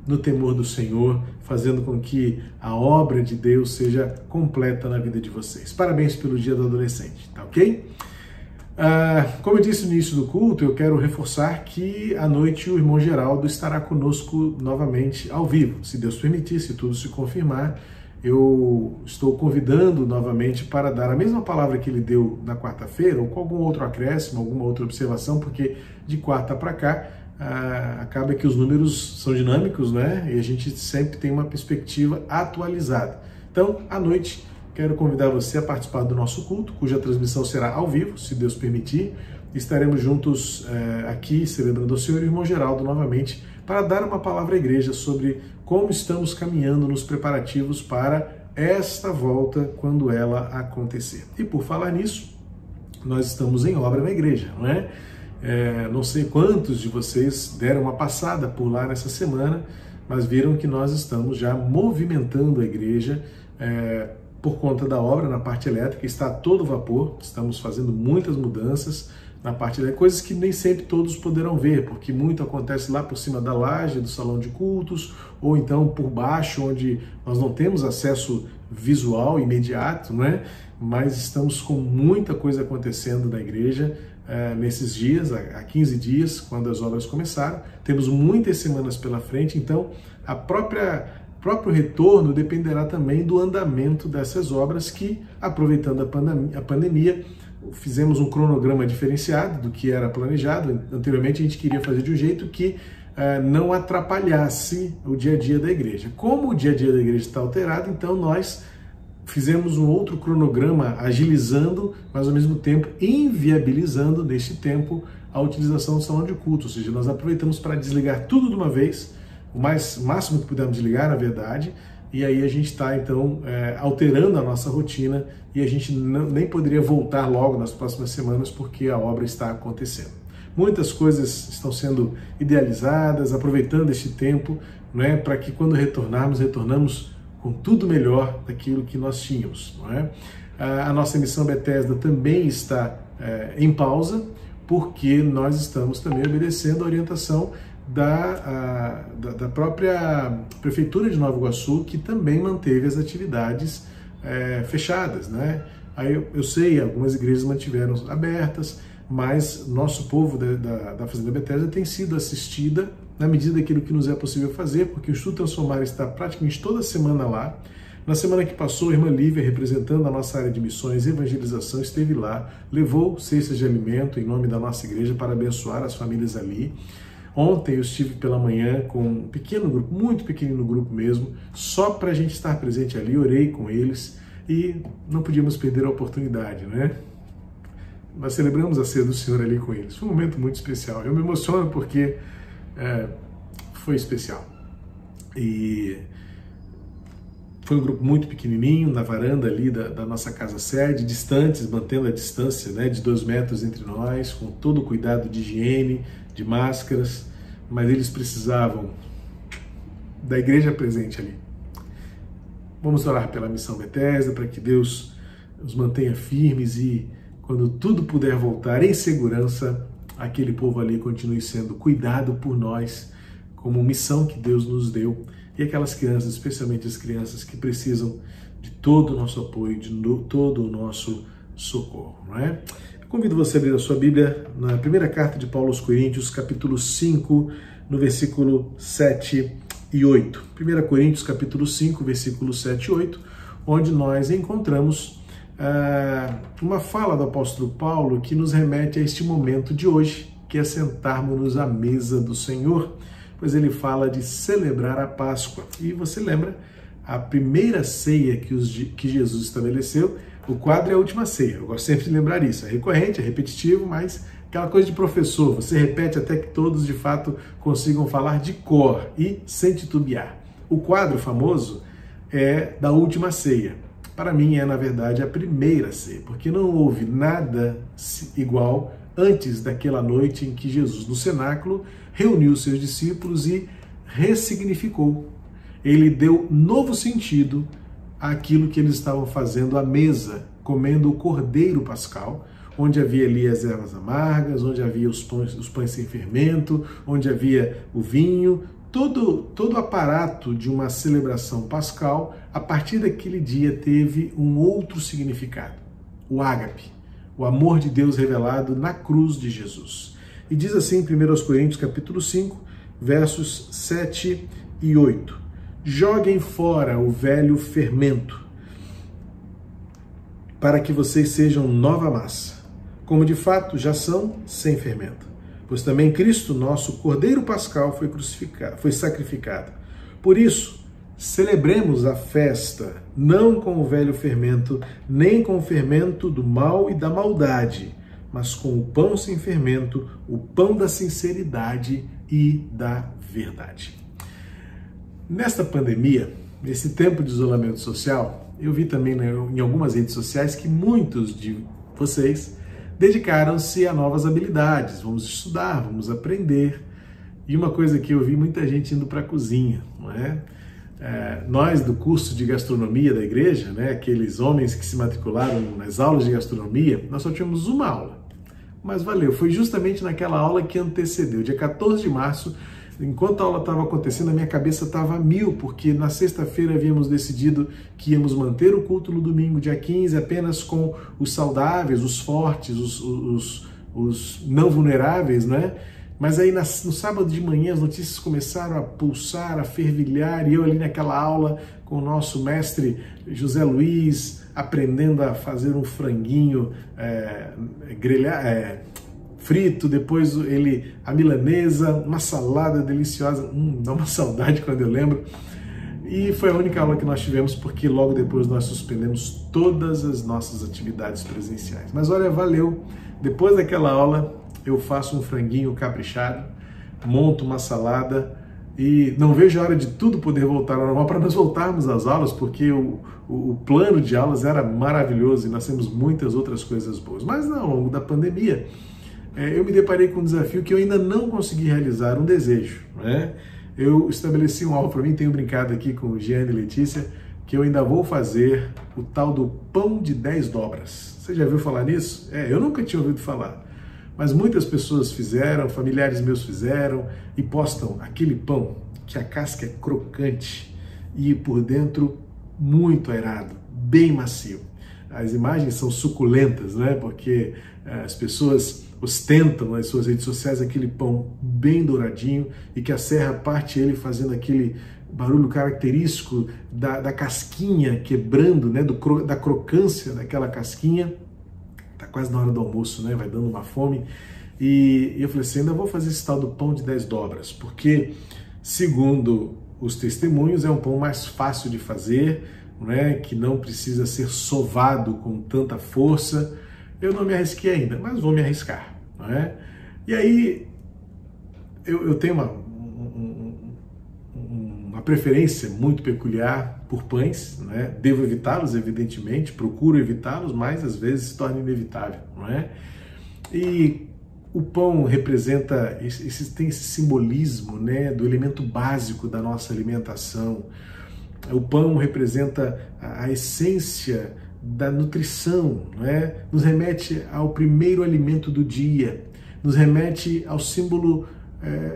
no temor do Senhor, fazendo com que a obra de Deus seja completa na vida de vocês. Parabéns pelo Dia do Adolescente, tá ok? Como eu disse no início do culto, eu quero reforçar que à noite o irmão Geraldo estará conosco novamente ao vivo. Se Deus permitir, se tudo se confirmar, eu estou convidando novamente para dar a mesma palavra que ele deu na quarta-feira, ou com algum outro acréscimo, alguma outra observação, porque de quarta para cá acaba que os números são dinâmicos, né? E a gente sempre tem uma perspectiva atualizada. Então, à noite, quero convidar você a participar do nosso culto, cuja transmissão será ao vivo, se Deus permitir. Estaremos juntos aqui, celebrando o Senhor e o irmão Geraldo novamente, para dar uma palavra à igreja sobre como estamos caminhando nos preparativos para esta volta, quando ela acontecer. E por falar nisso, nós estamos em obra na igreja, não é? Não sei quantos de vocês deram uma passada por lá nessa semana, mas viram que nós estamos já movimentando a igreja por conta da obra na parte elétrica. Está a todo vapor, estamos fazendo muitas mudanças na parte elétrica, coisas que nem sempre todos poderão ver, porque muito acontece lá por cima da laje do salão de cultos, ou então por baixo, onde nós não temos acesso visual imediato, não é? Mas estamos com muita coisa acontecendo na igreja nesses dias, há 15 dias, quando as obras começaram. Temos muitas semanas pela frente, então o próprio retorno dependerá também do andamento dessas obras que, aproveitando a pandemia, fizemos um cronograma diferenciado do que era planejado. Anteriormente a gente queria fazer de um jeito que não atrapalhasse o dia a dia da igreja. Como o dia a dia da igreja está alterado, então nós fizemos um outro cronograma agilizando, mas ao mesmo tempo inviabilizando neste tempo a utilização do salão de culto. Ou seja, nós aproveitamos para desligar tudo de uma vez, o máximo que pudermos desligar, na verdade, e aí a gente está então alterando a nossa rotina e a gente nem poderia voltar logo nas próximas semanas porque a obra está acontecendo. Muitas coisas estão sendo idealizadas, aproveitando este tempo, né, para que quando retornamos com tudo melhor daquilo que nós tínhamos. Não é? A nossa missão Bethesda também está em pausa, porque nós estamos também obedecendo a orientação da própria Prefeitura de Nova Iguaçu, que também manteve as atividades fechadas, né? Aí eu sei, algumas igrejas mantiveram abertas, mas nosso povo da Fazenda Bethesda tem sido assistida na medida daquilo que nos é possível fazer, porque o Instituto Transformar está praticamente toda semana lá. Na semana que passou, a irmã Lívia, representando a nossa área de missões e evangelização, esteve lá, levou cestas de alimento em nome da nossa igreja para abençoar as famílias ali. Ontem eu estive pela manhã com um pequeno grupo, muito pequenino grupo mesmo, só para a gente estar presente ali, orei com eles e não podíamos perder a oportunidade, né? Nós celebramos a ceia do Senhor ali com eles. Foi um momento muito especial. Eu me emociono porque foi especial. E foi um grupo muito pequenininho, na varanda ali da nossa casa sede, distantes, mantendo a distância, né, de 2 metros entre nós, com todo o cuidado de higiene, de máscaras, mas eles precisavam da igreja presente ali. Vamos orar pela Missão Bethesda, para que Deus os mantenha firmes e, quando tudo puder voltar em segurança, aquele povo ali continue sendo cuidado por nós, como missão que Deus nos deu, e aquelas crianças, especialmente as crianças que precisam de todo o nosso apoio, de todo o nosso socorro, não é? Eu convido você a abrir a sua Bíblia na primeira carta de Paulo aos Coríntios, capítulo 5, no versículo 7 e 8. 1 Coríntios, capítulo 5, versículos 7 e 8, onde nós encontramos uma fala do apóstolo Paulo que nos remete a este momento de hoje, que é sentarmos-nos à mesa do Senhor, pois ele fala de celebrar a Páscoa. E você lembra, a primeira ceia que Jesus estabeleceu, o quadro é a última ceia. Eu gosto sempre de lembrar isso. É recorrente, é repetitivo, mas aquela coisa de professor, você repete até que todos de fato consigam falar de cor e sem titubear. O quadro famoso é da última ceia. Para mim é, na verdade, a primeira ceia, porque não houve nada igual antes daquela noite em que Jesus, no cenáculo, reuniu seus discípulos e ressignificou. Ele deu novo sentido àquilo que eles estavam fazendo à mesa, comendo o cordeiro pascal, onde havia ali as ervas amargas, onde havia os pães sem fermento, onde havia o vinho, todo o aparato de uma celebração pascal, a partir daquele dia teve um outro significado, o ágape, o amor de Deus revelado na cruz de Jesus. E diz assim em 1 Coríntios capítulo 5, versos 7 e 8. Joguem fora o velho fermento, para que vocês sejam nova massa, como de fato já são sem fermento. Pois também Cristo, nosso Cordeiro Pascal, foi sacrificado. Por isso, celebremos a festa, não com o velho fermento, nem com o fermento do mal e da maldade, mas com o pão sem fermento, o pão da sinceridade e da verdade. Nesta pandemia, nesse tempo de isolamento social, eu vi também em algumas redes sociais que muitos de vocês dedicaram-se a novas habilidades. Vamos estudar, vamos aprender. E uma coisa que eu vi muita gente indo para a cozinha, não é? Nós do curso de gastronomia da igreja, né, aqueles homens que se matricularam nas aulas de gastronomia, nós só tínhamos uma aula. Mas valeu, foi justamente naquela aula que antecedeu, dia 14 de março, enquanto a aula estava acontecendo, a minha cabeça estava a mil, porque na sexta-feira havíamos decidido que íamos manter o culto no domingo, dia 15, apenas com os saudáveis, os fortes, os não vulneráveis, né? Mas aí no sábado de manhã as notícias começaram a pulsar, a fervilhar, e eu ali naquela aula com o nosso mestre José Luiz, aprendendo a fazer um franguinho frito, depois a milanesa, uma salada deliciosa, dá uma saudade quando eu lembro. E foi a única aula que nós tivemos, porque logo depois nós suspendemos todas as nossas atividades presenciais. Mas olha, valeu, depois daquela aula eu faço um franguinho caprichado, monto uma salada e não vejo a hora de tudo poder voltar ao normal para nós voltarmos às aulas, porque o plano de aulas era maravilhoso e nós temos muitas outras coisas boas. Mas ao longo da pandemia, eu me deparei com um desafio que eu ainda não consegui realizar, um desejo, né? Eu estabeleci um alvo para mim, tenho brincado aqui com o Jean e Letícia, que eu ainda vou fazer o tal do pão de 10 dobras. Você já ouviu falar nisso? Eu nunca tinha ouvido falar, mas muitas pessoas fizeram, familiares meus fizeram, e postam aquele pão que a casca é crocante e por dentro muito aerado, bem macio. As imagens são suculentas, né? Porque as pessoas ostentam nas suas redes sociais aquele pão bem douradinho e que a serra parte ele fazendo aquele barulho característico da casquinha quebrando, né? Da crocância daquela casquinha. Tá quase na hora do almoço, né? Vai dando uma fome. E eu falei assim, ainda vou fazer esse tal do pão de 10 dobras, porque segundo os testemunhos é um pão mais fácil de fazer, né? Que não precisa ser sovado com tanta força. Eu não me arrisquei ainda, mas vou me arriscar, não é? E aí eu tenho uma preferência muito peculiar por pães, né? Devo evitá-los, evidentemente, procuro evitá-los, mas às vezes se torna inevitável, não é? E o pão representa, tem esse simbolismo, né, do elemento básico da nossa alimentação. O pão representa a essência da nutrição, né? Nos remete ao primeiro alimento do dia, nos remete ao símbolo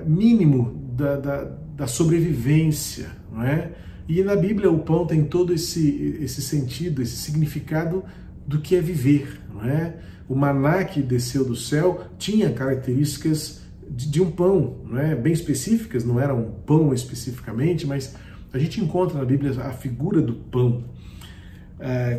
mínimo da sobrevivência, não é? E na Bíblia o pão tem todo esse sentido, esse significado do que é viver, não é? O maná que desceu do céu tinha características de um pão, não é? Bem específicas, não era um pão especificamente, mas a gente encontra na Bíblia a figura do pão.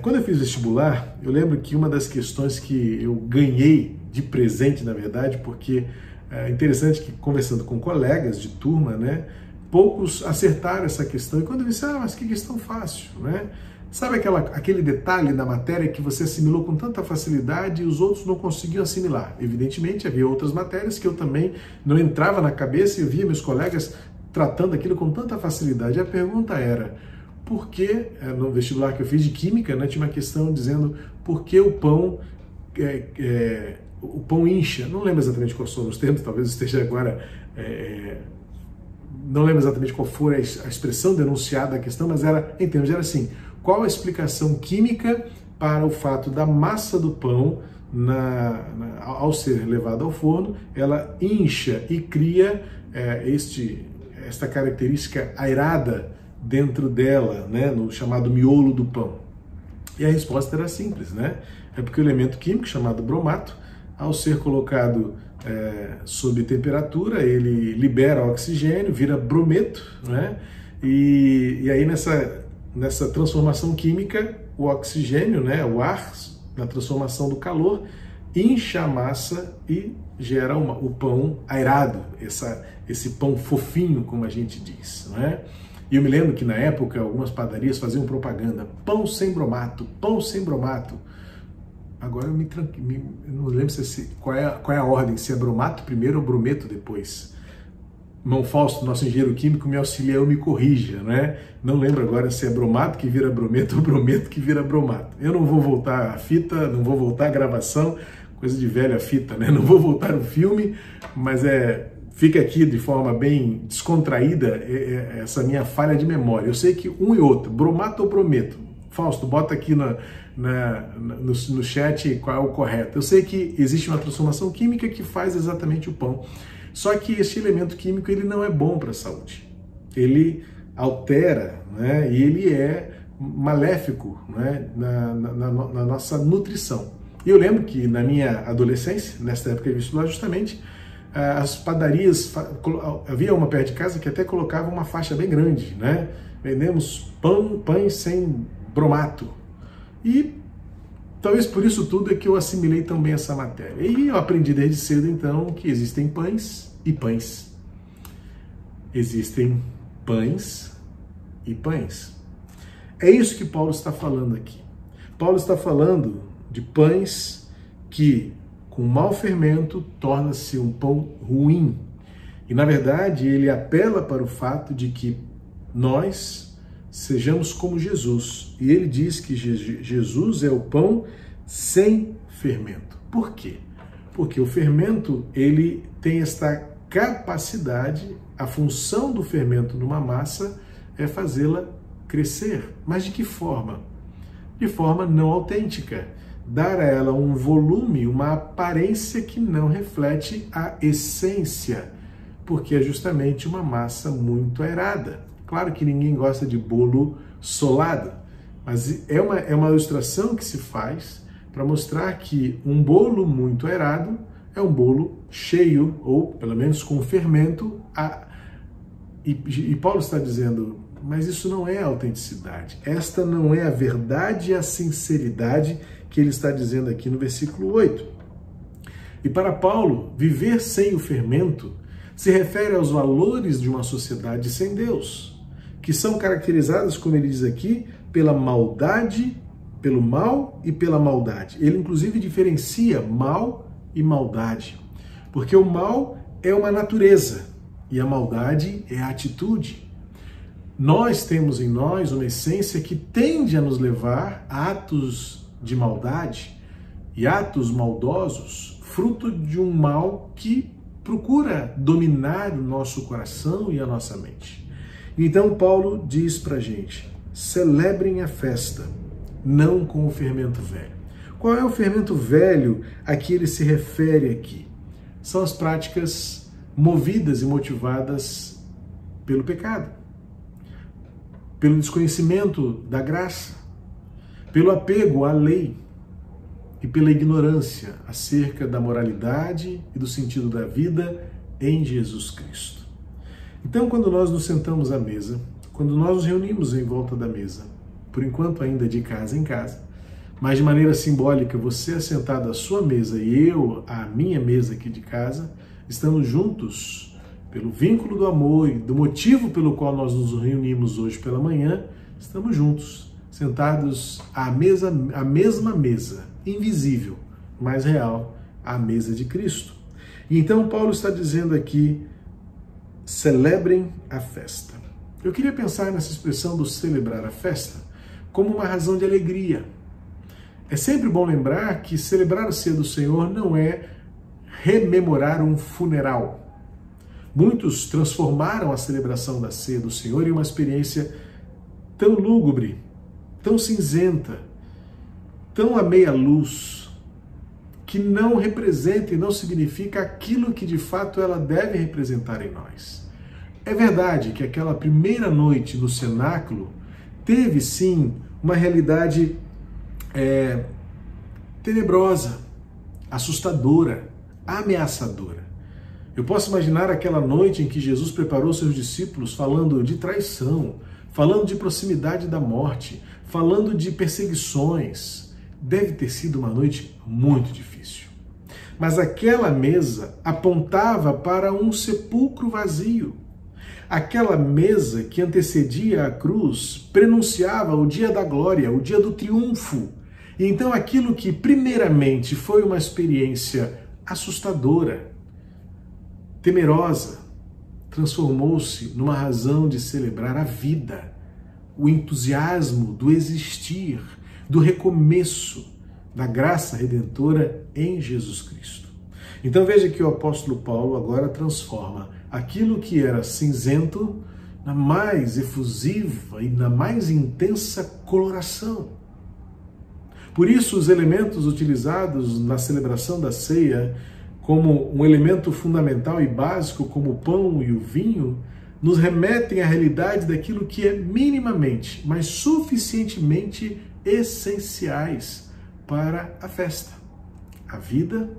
Quando eu fiz vestibular, eu lembro que uma das questões que eu ganhei de presente, na verdade, porque é interessante que conversando com colegas de turma, né, poucos acertaram essa questão. E quando eu disse, mas que questão fácil, né? Sabe aquele detalhe da matéria que você assimilou com tanta facilidade e os outros não conseguiam assimilar? Evidentemente, havia outras matérias que eu também não entrava na cabeça e eu via meus colegas tratando aquilo com tanta facilidade. A pergunta era, por que, no vestibular que eu fiz de Química, né, tinha uma questão dizendo por que o pão incha. Não lembro exatamente quais foram os termos, talvez esteja agora... não lembro exatamente qual foi a expressão denunciada da questão, mas era, em termos, era assim: qual a explicação química para o fato da massa do pão, ao ser levada ao forno, ela incha e cria esta característica airada dentro dela, né, no chamado miolo do pão? E a resposta era simples, né? É porque o elemento químico chamado bromato, ao ser colocado sob temperatura, ele libera oxigênio, vira brometo, né? E aí nessa transformação química, o oxigênio, né, o ar, na transformação do calor, incha a massa e gera o pão airado, esse pão fofinho, como a gente diz, não é? E eu me lembro que na época algumas padarias faziam propaganda: pão sem bromato, pão sem bromato. Agora eu não lembro qual é a ordem, se é bromato primeiro ou brometo depois. Irmão Fausto, nosso engenheiro químico, me auxilia ou me corrija, né? Não lembro agora se é bromato que vira brometo ou brometo que vira bromato. Eu não vou voltar a fita, não vou voltar a gravação, coisa de velha fita, né? Não vou voltar o filme, mas fica aqui de forma bem descontraída essa minha falha de memória. Eu sei que um e outro, bromato ou brometo. Fausto, bota aqui no chat qual é o correto. Eu sei que existe uma transformação química que faz exatamente o pão. Só que esse elemento químico ele não é bom para a saúde. Ele altera, né, e ele é maléfico, né, na nossa nutrição. E eu lembro que na minha adolescência, nessa época de vestibular, justamente, as padarias, havia uma perto de casa que até colocava uma faixa bem grande, né? Vendemos pães sem bromato. E talvez por isso tudo é que eu assimilei tão bem essa matéria. E eu aprendi desde cedo, então, que existem pães e pães. Existem pães e pães. É isso que Paulo está falando aqui. Paulo está falando de pães que, com mau fermento, torna-se um pão ruim. E, na verdade, ele apela para o fato de que nós sejamos como Jesus. E ele diz que Jesus é o pão sem fermento. Por quê? Porque o fermento, ele tem esta capacidade, a função do fermento numa massa é fazê-la crescer. Mas de que forma? De forma não autêntica. Dar a ela um volume, uma aparência que não reflete a essência, porque é justamente uma massa muito airada. Claro que ninguém gosta de bolo solado, mas é uma ilustração que se faz para mostrar que um bolo muito airado é um bolo cheio, ou pelo menos com fermento. E Paulo está dizendo, mas isso não é autenticidade. Esta não é a verdade e a sinceridade que ele está dizendo aqui no versículo 8. E para Paulo, viver sem o fermento se refere aos valores de uma sociedade sem Deus, que são caracterizadas, como ele diz aqui, pela maldade, pelo mal e pela maldade. Ele, inclusive, diferencia mal e maldade, porque o mal é uma natureza e a maldade é a atitude. nós temos em nós uma essência que tende a nos levar a atos de maldade e atos maldosos, fruto de um mal que procura dominar o nosso coração e a nossa mente. Então Paulo diz pra gente: celebrem a festa, não com o fermento velho. Qual é o fermento velho a que ele se refere aqui? São as práticas movidas e motivadas pelo pecado, pelo desconhecimento da graça, pelo apego à lei e pela ignorância acerca da moralidade e do sentido da vida em Jesus Cristo. Então, quando nós nos sentamos à mesa, quando nós nos reunimos em volta da mesa, por enquanto ainda de casa em casa, mas de maneira simbólica, você assentado à sua mesa e eu à minha mesa aqui de casa, estamos juntos pelo vínculo do amor e do motivo pelo qual nós nos reunimos hoje pela manhã, estamos juntos, sentados à mesma mesa, invisível, mas real, à mesa de Cristo. E então Paulo está dizendo aqui: celebrem a festa. Eu queria pensar nessa expressão do celebrar a festa como uma razão de alegria. É sempre bom lembrar que celebrar a ceia do Senhor não é rememorar um funeral. Muitos transformaram a celebração da ceia do Senhor em uma experiência tão lúgubre, tão cinzenta, tão à meia luz, que não representa e não significa aquilo que de fato ela deve representar em nós. É verdade que aquela primeira noite no cenáculo teve sim uma realidade tenebrosa, assustadora, ameaçadora. Eu posso imaginar aquela noite em que Jesus preparou seus discípulos falando de traição, falando de proximidade da morte, falando de perseguições. Deve ter sido uma noite muito difícil. Mas aquela mesa apontava para um sepulcro vazio. Aquela mesa que antecedia a cruz prenunciava o dia da glória, o dia do triunfo. E então aquilo que primeiramente foi uma experiência assustadora, temerosa, transformou-se numa razão de celebrar a vida, o entusiasmo do existir, do recomeço, da graça redentora em Jesus Cristo. Então veja que o apóstolo Paulo agora transforma aquilo que era cinzento na mais efusiva e na mais intensa coloração. Por isso, os elementos utilizados na celebração da ceia, como um elemento fundamental e básico, como o pão e o vinho, nos remetem à realidade daquilo que é minimamente, mas suficientemente essenciais para a festa: a vida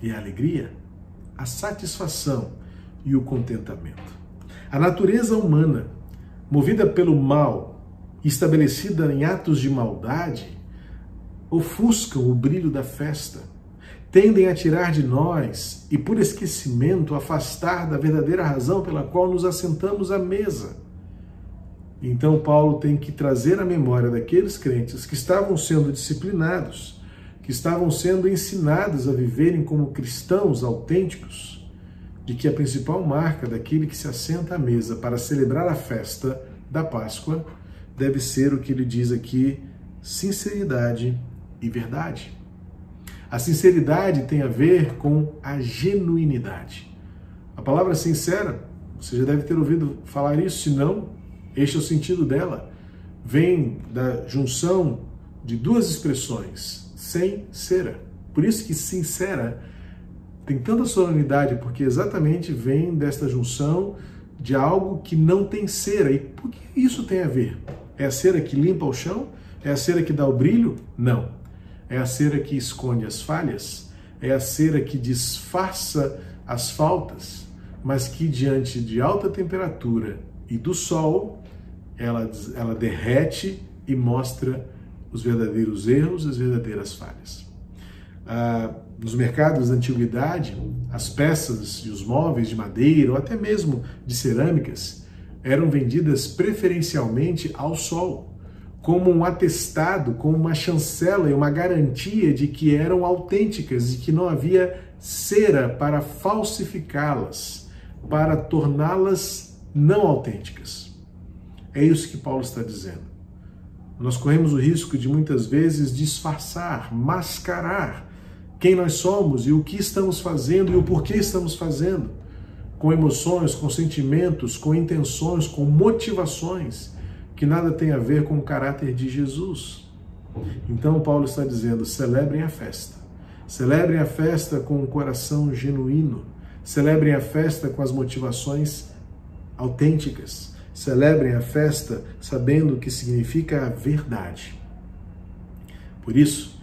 e a alegria, a satisfação e o contentamento. A natureza humana, movida pelo mal, estabelecida em atos de maldade, ofuscam o brilho da festa, tendem a tirar de nós e, por esquecimento, afastar da verdadeira razão pela qual nos assentamos à mesa. Então Paulo tem que trazer à memória daqueles crentes que estavam sendo disciplinados, que estavam sendo ensinados a viverem como cristãos autênticos, de que a principal marca daquele que se assenta à mesa para celebrar a festa da Páscoa deve ser o que ele diz aqui: sinceridade e verdade. A sinceridade tem a ver com a genuinidade. A palavra sincera, você já deve ter ouvido falar isso, se não, este é o sentido dela. Vem da junção de duas expressões, sem cera. Por isso que sincera tem tanta solenidade, porque exatamente vem desta junção de algo que não tem cera. E por que isso tem a ver? É a cera que limpa o chão? É a cera que dá o brilho? Não. É a cera que esconde as falhas? É a cera que disfarça as faltas, mas que diante de alta temperatura e do sol, ela derrete e mostra os verdadeiros erros, as verdadeiras falhas. Nos mercados da antiguidade, as peças e os móveis de madeira ou até mesmo de cerâmicas eram vendidas preferencialmente ao sol, como um atestado, como uma chancela e uma garantia de que eram autênticas e que não havia cera para falsificá-las, para torná-las não autênticas. É isso que Paulo está dizendo. Nós corremos o risco de muitas vezes disfarçar, mascarar quem nós somos e o que estamos fazendo e o porquê estamos fazendo, com emoções, com sentimentos, com intenções, com motivações que nada tem a ver com o caráter de Jesus. Então Paulo está dizendo, celebrem a festa. Celebrem a festa com um coração genuíno. Celebrem a festa com as motivações autênticas. Celebrem a festa sabendo o que significa a verdade. Por isso,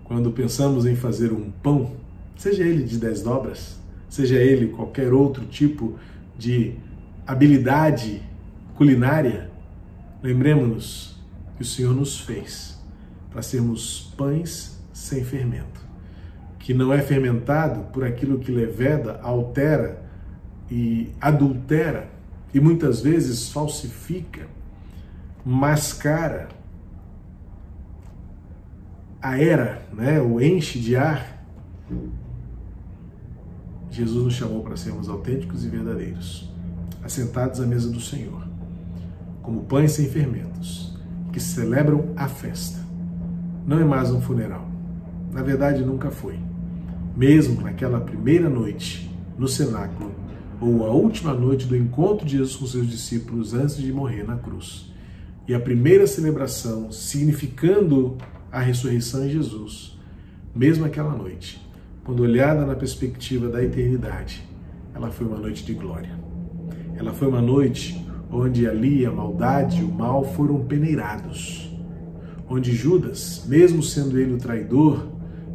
quando pensamos em fazer um pão, seja ele de 10 dobras, seja ele qualquer outro tipo de habilidade culinária, lembremos-nos que o Senhor nos fez para sermos pães sem fermento, que não é fermentado por aquilo que leveda, altera e adultera, e muitas vezes falsifica, mascara, aera, o enche de ar. Jesus nos chamou para sermos autênticos e verdadeiros, assentados à mesa do Senhor, como pães sem fermentos, que celebram a festa. Não é mais um funeral. Na verdade, nunca foi. Mesmo naquela primeira noite no cenáculo, ou a última noite do encontro de Jesus com seus discípulos antes de morrer na cruz, e a primeira celebração significando a ressurreição em Jesus, mesmo aquela noite, quando olhada na perspectiva da eternidade, ela foi uma noite de glória. Ela foi uma noite onde ali a maldade e o mal foram peneirados, onde Judas, mesmo sendo ele o traidor,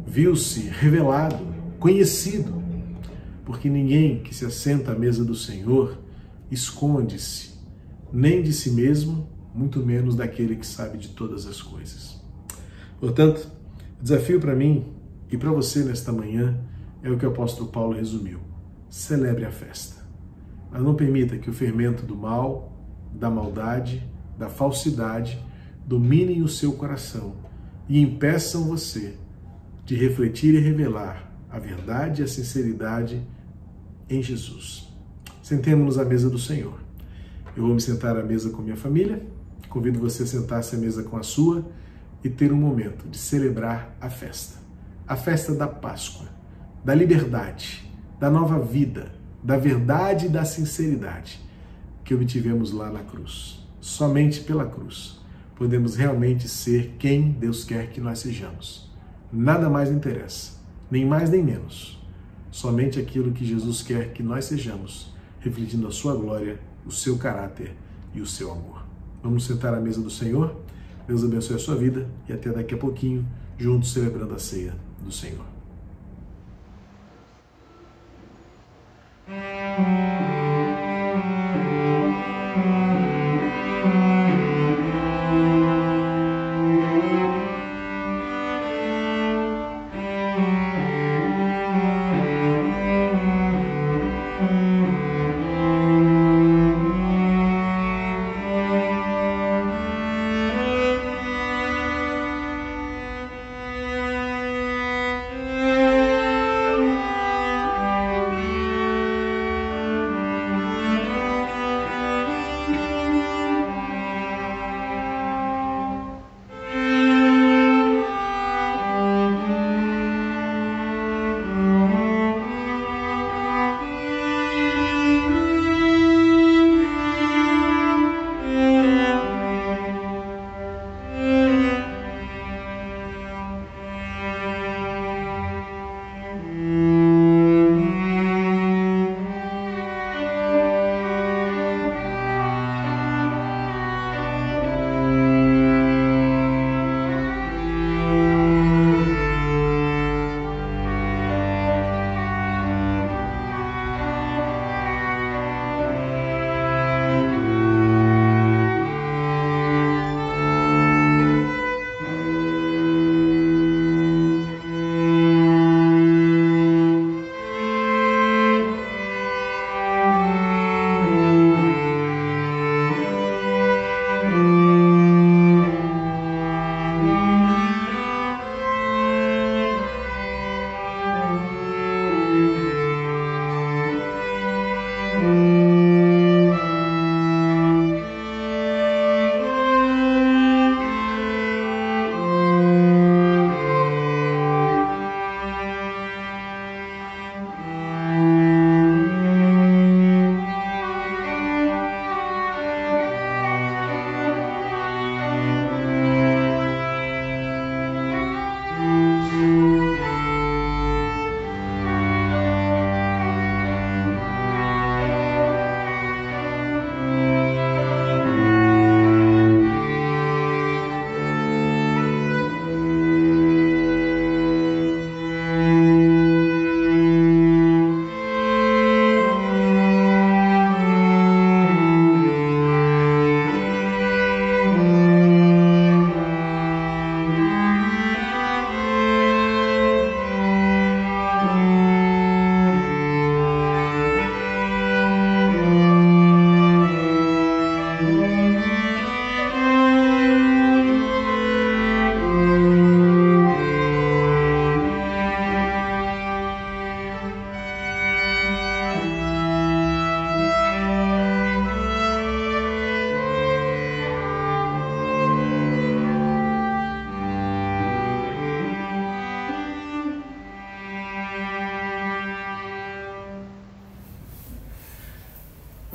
viu-se revelado, conhecido, porque ninguém que se assenta à mesa do Senhor esconde-se, nem de si mesmo, muito menos daquele que sabe de todas as coisas. Portanto, o desafio para mim e para você nesta manhã é o que o apóstolo Paulo resumiu. Celebre a festa. Mas não permita que o fermento do mal, da maldade, da falsidade dominem o seu coração e impeçam você de refletir e revelar a verdade e a sinceridade em Jesus. Sentemos-nos à mesa do Senhor. Eu vou me sentar à mesa com minha família, convido você a sentar-se à mesa com a sua e ter um momento de celebrar a festa da Páscoa, da liberdade, da nova vida, da verdade e da sinceridade que obtivemos lá na cruz. Somente pela cruz podemos realmente ser quem Deus quer que nós sejamos. Nada mais interessa, nem mais nem menos. Somente aquilo que Jesus quer que nós sejamos, refletindo a sua glória, o seu caráter e o seu amor. Vamos sentar à mesa do Senhor. Deus abençoe a sua vida e até daqui a pouquinho, juntos celebrando a ceia do Senhor.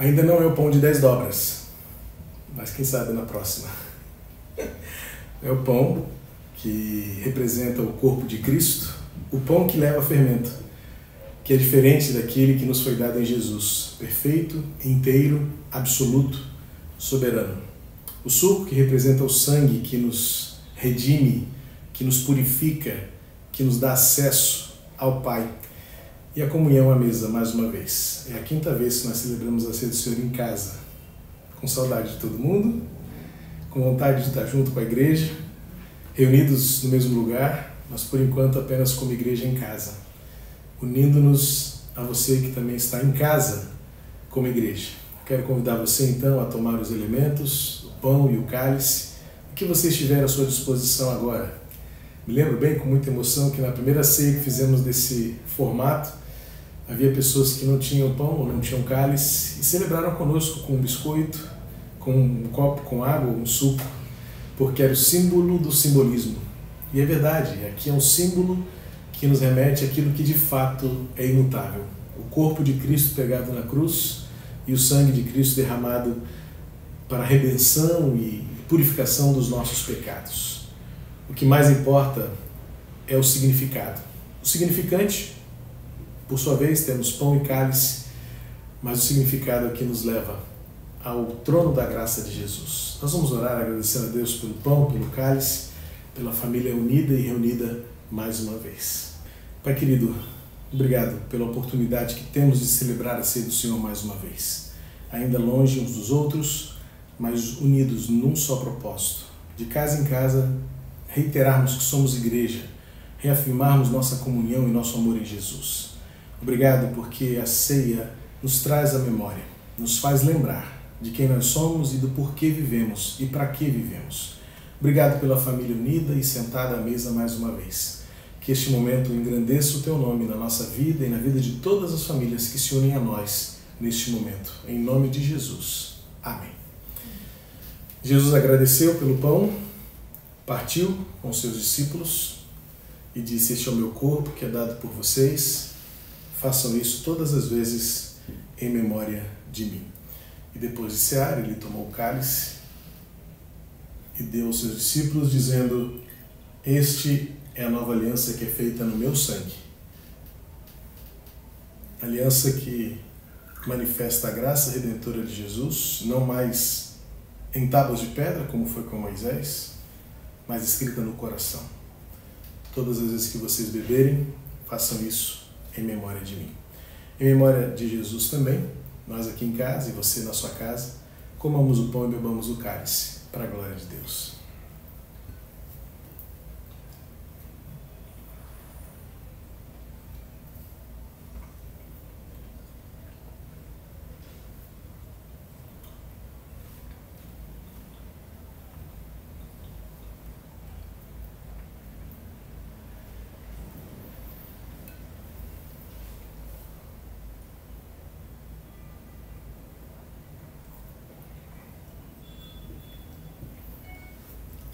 Ainda não é o pão de 10 dobras, mas quem sabe na próxima. É o pão que representa o corpo de Cristo, o pão que leva fermento, que é diferente daquele que nos foi dado em Jesus, perfeito, inteiro, absoluto, soberano. O suco que representa o sangue que nos redime, que nos purifica, que nos dá acesso ao Pai. E a comunhão à mesa, mais uma vez. É a 5ª vez que nós celebramos a ceia do Senhor em casa. Com saudade de todo mundo, com vontade de estar junto com a igreja, reunidos no mesmo lugar, mas por enquanto apenas como igreja em casa. Unindo-nos a você que também está em casa como igreja. Quero convidar você então a tomar os elementos, o pão e o cálice, o que você estiver à sua disposição agora. Me lembro bem, com muita emoção, que na primeira ceia que fizemos desse formato, havia pessoas que não tinham pão ou não tinham cálice e celebraram conosco com um biscoito, com um copo com água ou um suco, porque era o símbolo do simbolismo. E é verdade, aqui é um símbolo que nos remete àquilo que de fato é imutável. O corpo de Cristo pregado na cruz e o sangue de Cristo derramado para a redenção e purificação dos nossos pecados. O que mais importa é o significado. O significante, por sua vez, temos pão e cálice, mas o significado aqui nos leva ao trono da graça de Jesus. Nós vamos orar agradecendo a Deus pelo pão, pelo cálice, pela família unida e reunida mais uma vez. Pai querido, obrigado pela oportunidade que temos de celebrar a ceia do Senhor mais uma vez. Ainda longe uns dos outros, mas unidos num só propósito. De casa em casa, reiterarmos que somos igreja, reafirmarmos nossa comunhão e nosso amor em Jesus. Obrigado porque a ceia nos traz a memória, nos faz lembrar de quem nós somos e do porquê vivemos e para que vivemos. Obrigado pela família unida e sentada à mesa mais uma vez. Que este momento engrandeça o Teu nome na nossa vida e na vida de todas as famílias que se unem a nós neste momento. Em nome de Jesus. Amém. Jesus agradeceu pelo pão, partiu com seus discípulos e disse: este é o meu corpo que é dado por vocês. Façam isso todas as vezes em memória de mim. E depois de cear, ele tomou o cálice e deu aos seus discípulos, dizendo: este é a nova aliança que é feita no meu sangue. Aliança que manifesta a graça redentora de Jesus, não mais em tábuas de pedra, como foi com Moisés, mas escrita no coração. Todas as vezes que vocês beberem, façam isso em memória de mim. Em memória de Jesus também, nós aqui em casa e você na sua casa, comamos o pão e bebamos o cálice, para a glória de Deus.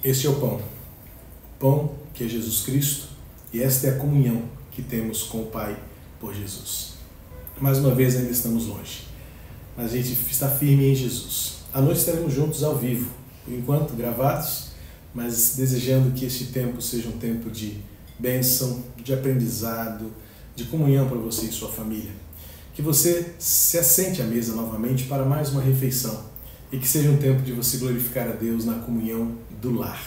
Este é o pão que é Jesus Cristo, e esta é a comunhão que temos com o Pai por Jesus. Mais uma vez ainda estamos longe, mas a gente está firme em Jesus. À noite estaremos juntos ao vivo, por enquanto gravados, mas desejando que este tempo seja um tempo de bênção, de aprendizado, de comunhão para você e sua família. Que você se assente à mesa novamente para mais uma refeição e que seja um tempo de você glorificar a Deus na comunhão do lar.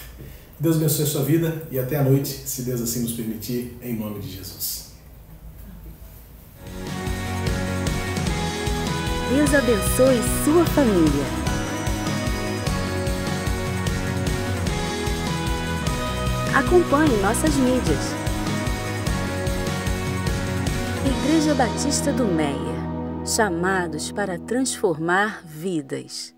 Deus abençoe a sua vida e até a noite, se Deus assim nos permitir, em nome de Jesus. Deus abençoe sua família. Acompanhe nossas mídias. Igreja Batista do Meia, chamados para transformar vidas.